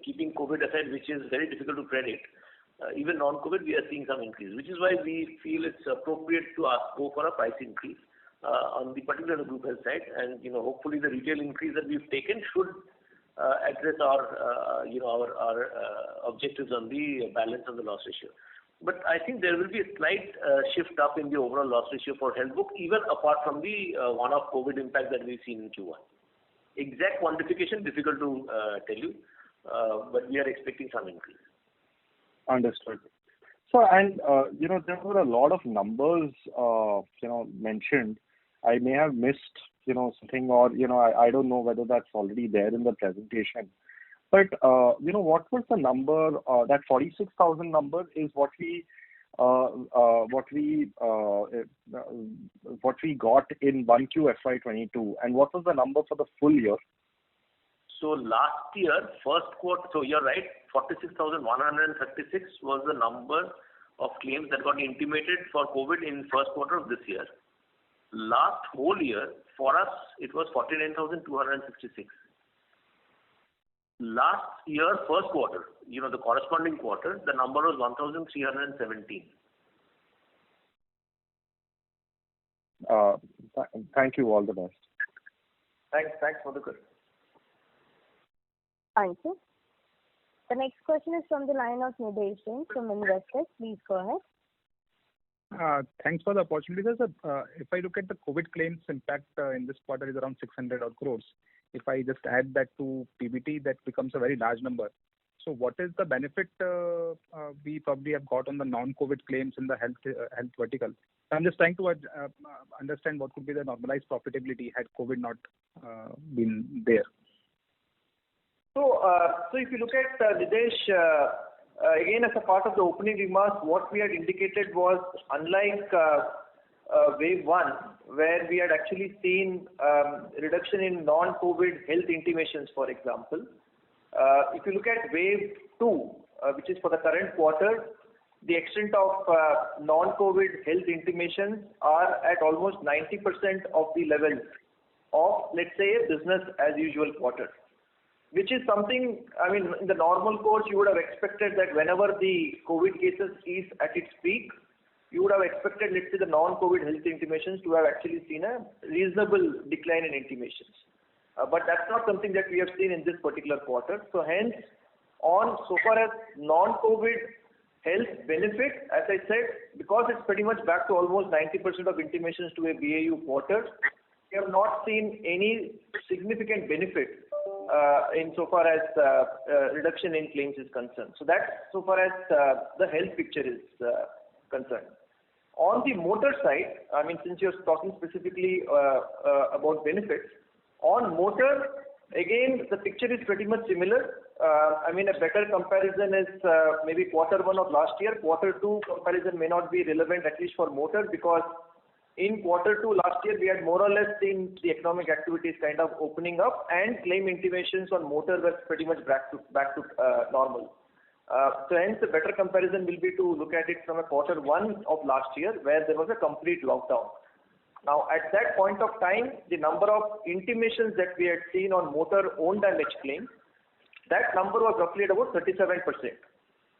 keeping COVID aside, which is very difficult to predict, even non-COVID, we are seeing some increase, which is why we feel it's appropriate to go for a price increase on the particular group health side. And, hopefully the retail increase that we've taken should address our objectives on the balance of the loss ratio. But I think there will be a slight shift up in the overall loss ratio for health book, even apart from the one-off COVID impact that we've seen in Q1. Exact quantification difficult to tell you, but we are expecting some increase. Understood. So, and there were a lot of numbers mentioned. I may have missed something, or I don't know whether that's already there in the presentation. But what was the number? That 46,000 number is what we got in 1Q FY22, and what was the number for the full year? So last year, first quarter, so you're right, 46,136 was the number of claims that got intimated for COVID in first quarter of this year. Last whole year, for us, it was 49,266. Last year, first quarter, the corresponding quarter, the number was 1,317. Thank you. All the best. Thanks for the question. Thank you. The next question is from the line of Nidesh Singh from Investec. Please go ahead. Thanks for the opportunity, sir. If I look at the COVID claims impact in this quarter is around 600 odd crores. If I just add that to PBT, that becomes a very large number. So what is the benefit we probably have got on the non-COVID claims in the health vertical? I'm just trying to understand what could be the normalized profitability had COVID not been there. So if you look at Nidesh, again, as a part of the opening remarks, what we had indicated was, unlike wave 1, where we had actually seen reduction in non-COVID health intimations, for example. If you look at wave 2, which is for the current quarter, the extent of non-COVID health intimations are at almost 90% of the levels of, let's say, a business as usual quarter. Which is something, in the normal course, you would have expected that whenever the COVID cases is at its peak, you would have expected, let's say, the non-COVID health intimations to have actually seen a reasonable decline in intimations. But that's not something that we have seen in this particular quarter. So hence, so far as non-COVID health benefit, as I said, because it's pretty much back to almost 90% of intimations to a BAU quarter, we have not seen any significant benefit insofar as reduction in claims is concerned. So that's so far as the health picture is concerned. On the motor side, since you're talking specifically about benefits, on motor, again, the picture is pretty much similar. A better comparison is maybe quarter 1 of last year. Quarter 2 comparison may not be relevant, at least for motor, because in quarter 2 last year, we had more or less seen the economic activities kind of opening up, and claim intimations on motor were pretty much back to normal. So hence, the better comparison will be to look at it from a quarter 1 of last year, where there was a complete lockdown. Now, at that point of time, the number of intimations that we had seen on motor own damage claims, that number was roughly at about 37%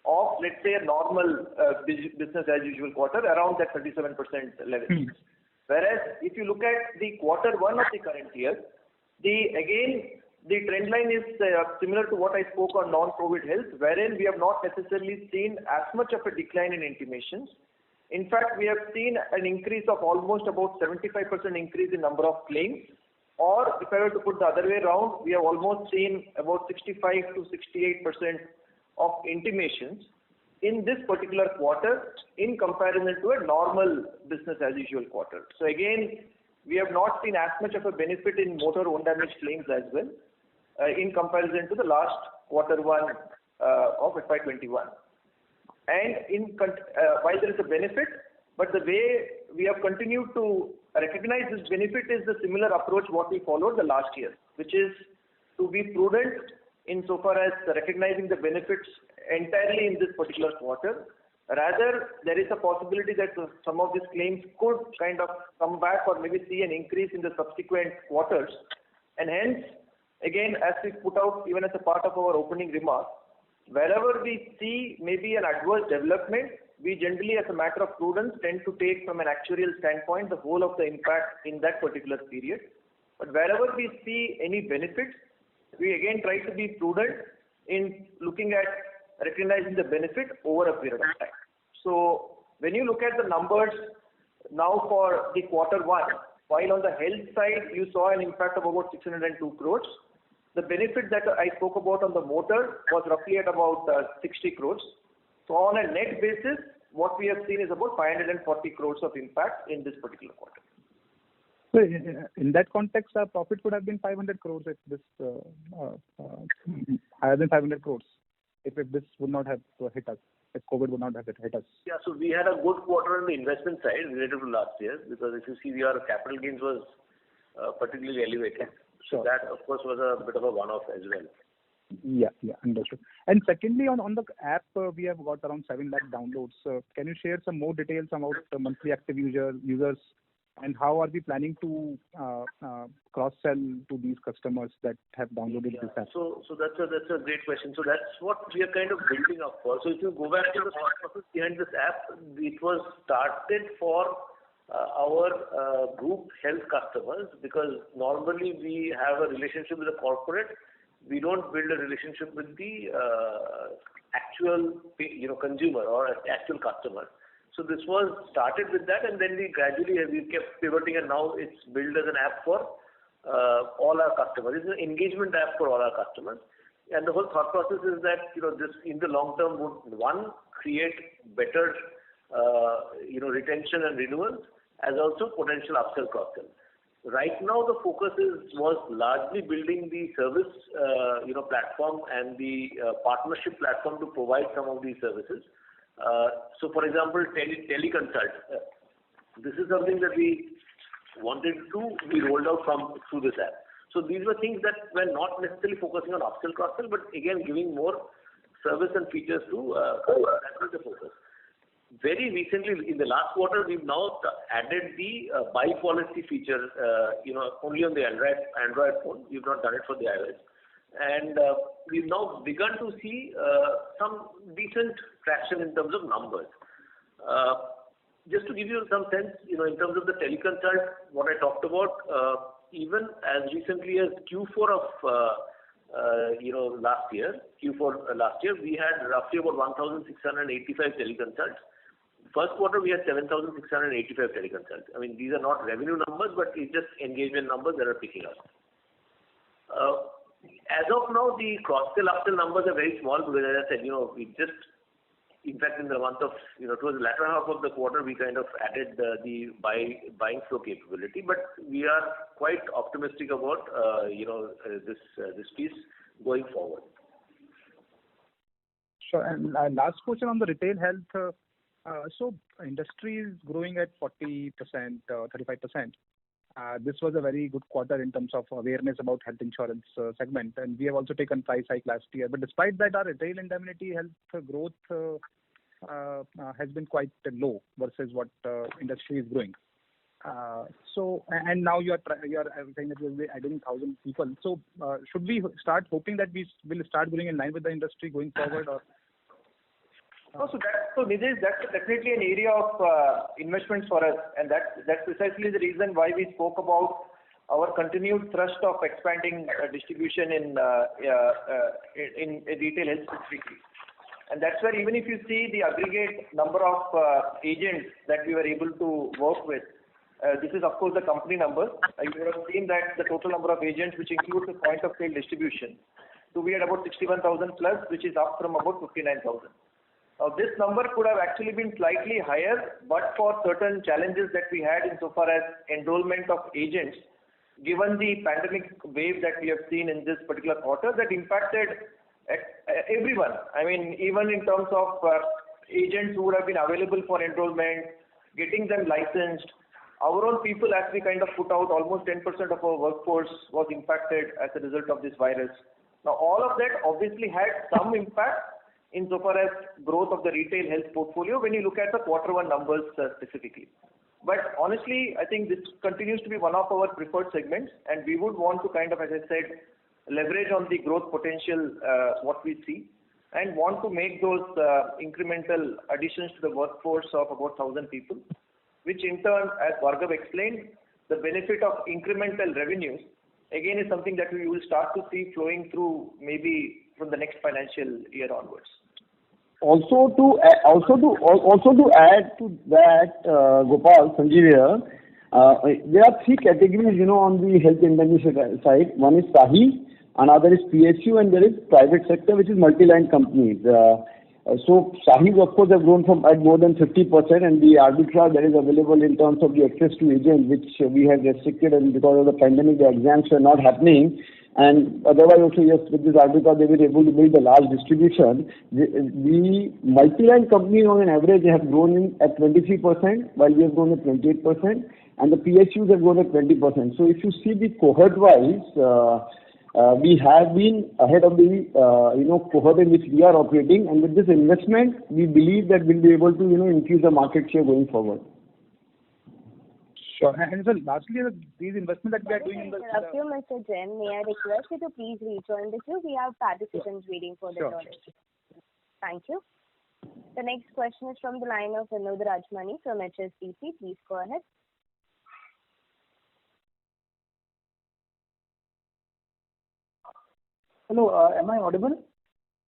of, let's say, a normal business as usual quarter, around that 37% level. Whereas, if you look at the quarter 1 of the current year, the trend line is similar to what I spoke on non-COVID health, wherein we have not necessarily seen as much of a decline in intimations. In fact, we have seen an increase of almost about 75% increase in number of claims. Or if I were to put the other way around, we have almost seen about 65 to 68% of intimations in this particular quarter in comparison to a normal business as usual quarter. So again, we have not seen as much of a benefit in motor own damage claims as well in comparison to the last quarter 1 of FY21. And while there is a benefit, but the way we have continued to recognize this benefit is the similar approach what we followed the last year, which is to be prudent insofar as recognizing the benefits entirely in this particular quarter, Rather, there is a possibility that some of these claims could kind of come back or maybe see an increase in the subsequent quarters. And hence, again, as we put out even as a part of our opening remarks, wherever we see maybe an adverse development, we generally, as a matter of prudence, tend to take from an actuarial standpoint the whole of the impact in that particular period. But wherever we see any benefits, we again try to be prudent in looking at recognizing the benefit over a period of time. So when you look at the numbers now for the quarter one, while on the health side you saw an impact of about 602 crores, the benefit that I spoke about on the motor was roughly at about 60 crores. So on a net basis, what we have seen is about 540 crores of impact in this particular quarter. So in that context, our profit could have been 500 crores if this higher than 500 crores if this would not have hit us, if COVID would not have hit us. Yeah, so we had a good quarter on the investment side relative to last year, because if you see our capital gains was particularly elevated. Sure. So that of course was a bit of a one-off as well. Yeah, understood. And secondly, on the app, we have got around 7 lakh downloads. Can you share some more details about the monthly active users, and how are we planning to cross-sell to these customers that have downloaded this app? So that's a great question. So that's what we are kind of building up for. So if you go back to the thought process behind this app, it was started for our group health customers, because normally we have a relationship with a corporate. We don't build a relationship with the actual consumer or actual customer. So this was started with that, and then we gradually kept pivoting, and now it's built as an app for all our customers. It's an engagement app for all our customers. And the whole thought process is that this in the long term would, one, create better retention and renewals, as also potential upsell cross-sell. Right now the focus was largely building the service platform and the partnership platform to provide some of these services. So for example, teleconsult. This is something that we wanted to be rolled out through this app. So these were things that were not necessarily focusing on upsell cross-sell, but again giving more service and features to customers. That was the focus. Very recently, in the last quarter, we've now added the buy policy feature, only on the Android phone. We've not done it for the iOS. And we've now begun to see some decent traction in terms of numbers. Just to give you some sense, in terms of the teleconsult, what I talked about, even as recently as Q4 of last year, we had roughly about 1,685 teleconsults. First quarter, we had 7,685 teleconsults. I mean, these are not revenue numbers, but it's just engagement numbers that are picking up. As of now, the cross-sell, upsell numbers are very small, because as I said, we just, in fact, in the month of, towards the latter half of the quarter, we kind of added the buying flow capability. But we are quite optimistic about, this piece going forward. Sure. And last question on the retail health. So industry is growing at 40%, 35%. This was a very good quarter in terms of awareness about health insurance segment, and we have also taken price hike last year. But despite that, our retail indemnity health growth has been quite low versus what industry is growing. So and now you are saying that you'll be adding 1,000 people. So should we start hoping that we will start growing in line with the industry going forward, or? So Nidesh, that's definitely an area of investments for us, and that's precisely the reason why we spoke about our continued thrust of expanding distribution in retail health specifically. And that's where, even if you see the aggregate number of agents that we were able to work with, this is of course the company number. You would have seen that the total number of agents, which includes the point of sale distribution, so we had about 61,000 plus, which is up from about 59,000. This number could have actually been slightly higher, but for certain challenges that we had insofar as enrollment of agents, given the pandemic wave that we have seen in this particular quarter, that impacted everyone. I mean, even in terms of agents who would have been available for enrollment, getting them licensed, our own people, as we kind of put out, almost 10% of our workforce was impacted as a result of this virus. Now, all of that obviously had some impact, insofar as growth of the retail health portfolio when you look at the quarter one numbers specifically. But honestly, I think this continues to be one of our preferred segments, and we would want to kind of, as I said, leverage on the growth potential what we see, and want to make those incremental additions to the workforce of about 1,000 people, which in turn, as Bhargav explained, the benefit of incremental revenues again is something that we will start to see flowing through maybe from the next financial year onwards. Also to add to that, Gopal, Sanjeev here, there are three categories, on the health indemnity side. One is SAHI, another is PSU, and there is private sector, which is multi-line companies. So SAHIs, of course, have grown at more than 50%, and the arbitrage that is available in terms of the access to agents, which we have restricted, and because of the pandemic, the exams were not happening. And otherwise also, yes, with this arbitrage, they were able to build a large distribution. The multi-line companies on an average have grown at 23%, while we have grown at 28%, and the PSUs have grown at 20%. So if you see the cohort-wise, we have been ahead of the cohort in which we are operating, and with this investment, we believe that we'll be able to increase the market share going forward. Sure. And so lastly, these investments that we are doing in the... Interrupt you, Mr. Jain. May I request you to please rejoin the queue? We have participants waiting for the turn. Thank you. The next question is from the line of Vinod Rajmani from HSBC. Please go ahead. Hello, am I audible?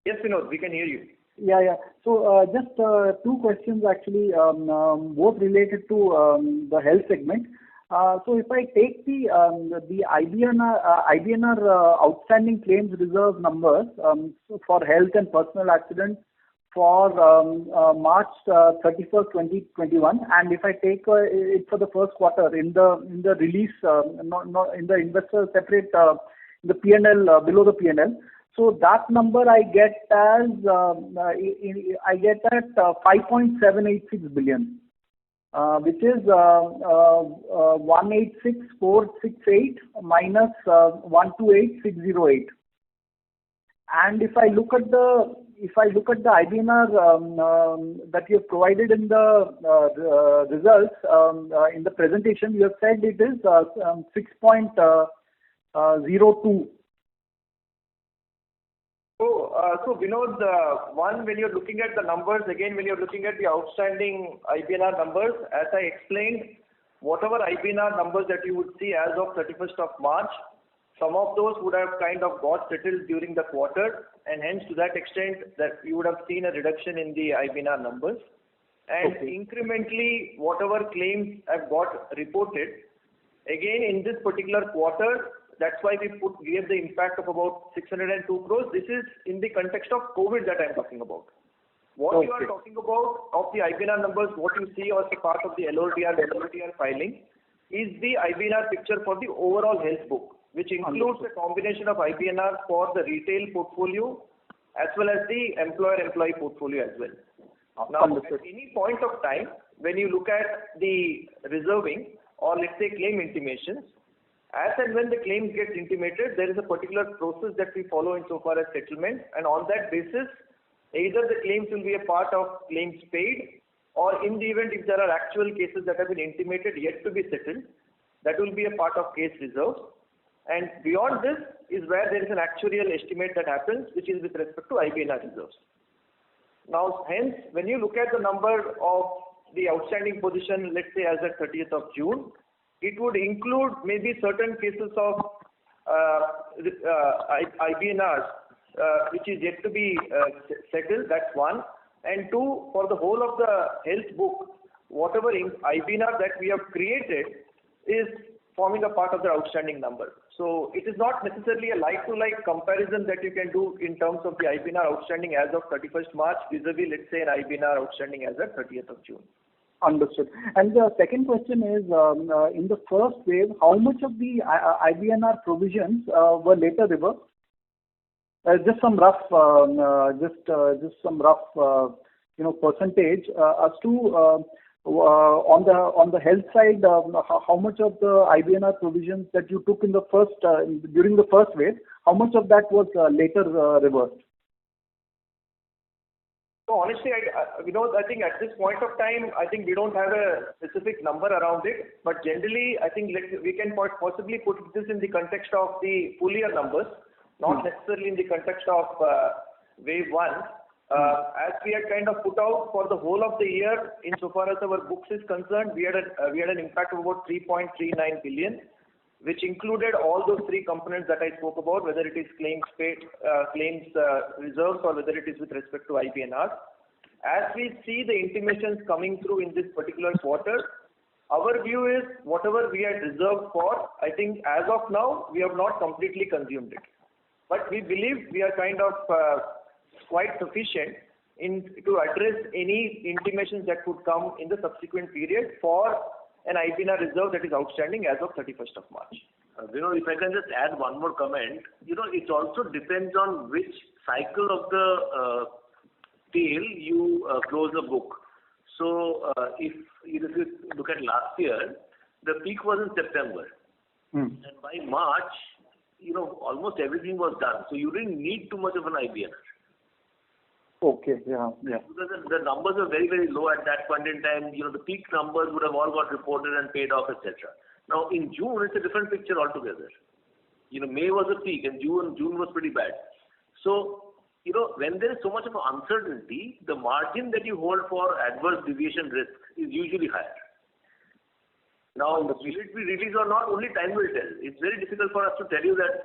Yes, Vinod, we can hear you. Yeah. So just two questions actually, both related to the health segment. So if I take the IBNR outstanding claims reserve numbers for health and personal accident for March 31st, 2021, and if I take it for the first quarter in the release, not in the investor separate, the P&L below the P&L. So that number I get as I get at 5.786 billion, which is 186,468 minus 128,608. And if I look at the IBNR that you have provided in the results in the presentation, you have said it is 6.02. So Vinod, one, when you're looking at the numbers, again, when you're looking at the outstanding IBNR numbers, as I explained, whatever IBNR numbers that you would see as of 31st of March, some of those would have kind of got settled during the quarter, and hence to that extent that you would have seen a reduction in the IBNR numbers. And incrementally, whatever claims have got reported, again in this particular quarter, that's why we gave the impact of about 602 crores. This is in the context of COVID that I'm talking about. What you are talking about of the IBNR numbers, what you see as a part of the LODR filing, is the IBNR picture for the overall health book, which includes a combination of IBNR for the retail portfolio as well as the employer-employee portfolio as well. Now, at any point of time, when you look at the reserving or let's say claim intimations, as and when the claims get intimated, there is a particular process that we follow insofar as settlement, and on that basis, either the claims will be a part of claims paid, or in the event if there are actual cases that have been intimated yet to be settled, that will be a part of case reserves. And beyond this is where there is an actuarial estimate that happens, which is with respect to IBNR reserves. Now, hence, when you look at the number of the outstanding position, let's say as at 30th of June, it would include maybe certain cases of IBNRs, which is yet to be settled, that's one. And two, for the whole of the health book, whatever IBNR that we have created is forming a part of the outstanding number. So it is not necessarily a like-to-like comparison that you can do in terms of the IBNR outstanding as of 31st March vis-a-vis, let's say, an IBNR outstanding as at 30th of June. Understood. And the second question is, in the first wave, how much of the IBNR provisions were later reversed? Just some rough, percentage as to on the health side, how much of the IBNR provisions that you took in the first during the first wave, how much of that was later reversed? So honestly, I think at this point of time, I think we don't have a specific number around it. But generally, I think we can possibly put this in the context of the full year numbers, not necessarily in the context of wave one. As we had kind of put out for the whole of the year, insofar as our books is concerned, we had an impact of about 3.39 billion, which included all those three components that I spoke about, whether it is claims reserves or whether it is with respect to IBNR. As we see the intimations coming through in this particular quarter, our view is whatever we had reserved for, I think as of now, we have not completely consumed it. But we believe we are kind of quite sufficient to address any intimations that could come in the subsequent period for an IBNR reserve that is outstanding as of 31st of March. If I can just add one more comment, it also depends on which cycle of the tail you close the book. So if you look at last year, the peak was in September. And by March, almost everything was done. So you didn't need too much of an IBNR. Okay, yeah. Because the numbers are very, very low at that point in time. The peak numbers would have all got reported and paid off, etc. Now, in June, it's a different picture altogether. May was a peak and June was pretty bad. So, when there is so much of uncertainty, the margin that you hold for adverse deviation risk is usually higher. Now, will it be released or not? Only time will tell. It's very difficult for us to tell you that,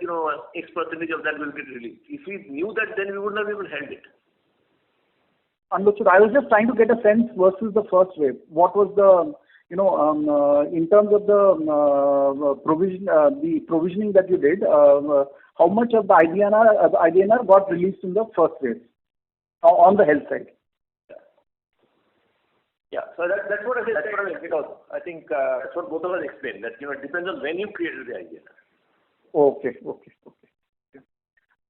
X percentage of that will get released. If we knew that, then we wouldn't have even held it. Understood. I was just trying to get a sense versus the first wave. What was the, in terms of the provisioning that you did, how much of the IBNR got released in the first wave on the health side? Yeah, so that's what I said. Because I think that's what both of us explained. That it depends on when you created the IBNR. Okay.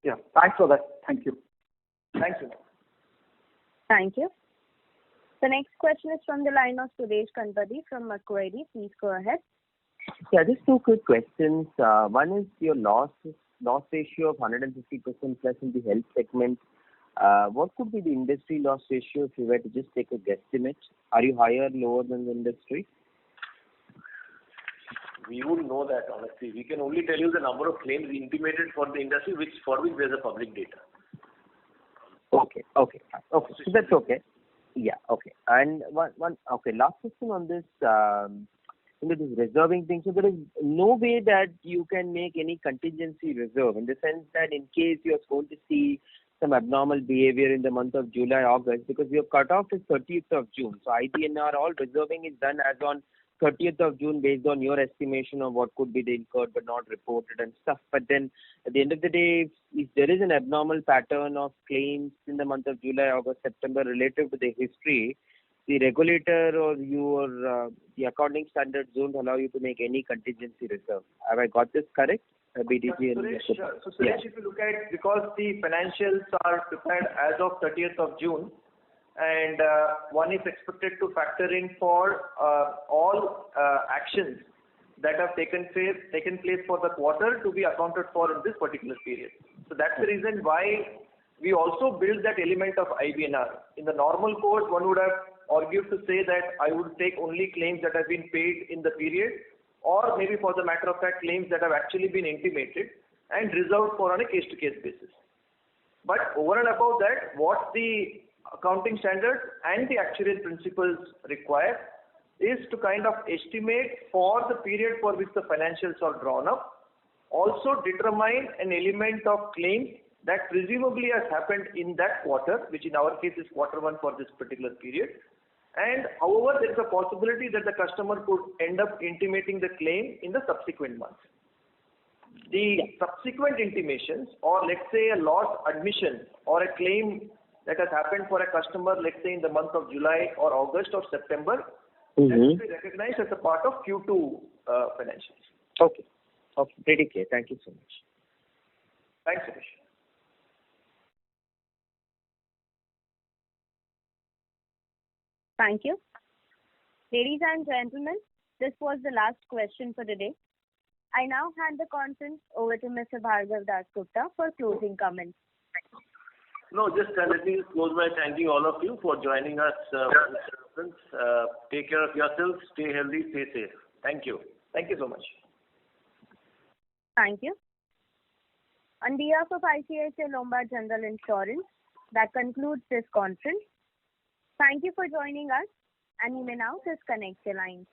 Yeah, thanks for that. Thank you. Thanks. Thank you. The next question is from the line of Suresh Kanpadi from Macquarie. Please go ahead. Yeah, just two quick questions. One is your loss ratio of 150% plus in the health segment. What could be the industry loss ratio if you were to just take a guesstimate? Are you higher, lower than the industry? We wouldn't know that, honestly. We can only tell you the number of claims intimated for the industry, for which there's a public data. Okay. So that's okay. Yeah, okay. And last question on this, this reserving thing. So there is no way that you can make any contingency reserve in the sense that in case you are going to see some abnormal behavior in the month of July, August, because your cutoff is 30th of June. So IBNR, all reserving is done as on 30th of June based on your estimation of what could be the incurred but not reported and stuff. But then at the end of the day, if there is an abnormal pattern of claims in the month of July, August, September relative to the history, the regulator or the accounting standards don't allow you to make any contingency reserve. Have I got this correct? BDG and Suresh, if you look at, because the financials are prepared as of 30th of June, and one is expected to factor in for all actions that have taken place for the quarter to be accounted for in this particular period. So that's the reason why we also build that element of IBNR. In the normal course, one would have argued to say that I would take only claims that have been paid in the period, or maybe for the matter of fact claims that have actually been intimated and reserved for on a case-to-case basis. But over and above that, what the accounting standards and the actuarial principles require is to kind of estimate for the period for which the financials are drawn up, also determine an element of claims that presumably has happened in that quarter, which in our case is quarter one for this particular period. And however, there is a possibility that the customer could end up intimating the claim in the subsequent months. The subsequent intimations, or let's say a loss admission or a claim that has happened for a customer, let's say in the month of July or August or September, that will be recognized as a part of Q2 financials. Okay. Pretty clear. Thank you so much. Thanks, Suresh. Thank you. Ladies and gentlemen, this was the last question for the day. I now hand the conference over to Mr. Bhargav Dasgupta for closing comments. No, just let me close by thanking all of you for joining us for this conference. Take care of yourselves, stay healthy, stay safe. Thank you. Thank you so much. Thank you. On behalf of ICICI Lombard General Insurance, that concludes this conference. Thank you for joining us, and you may now disconnect your lines.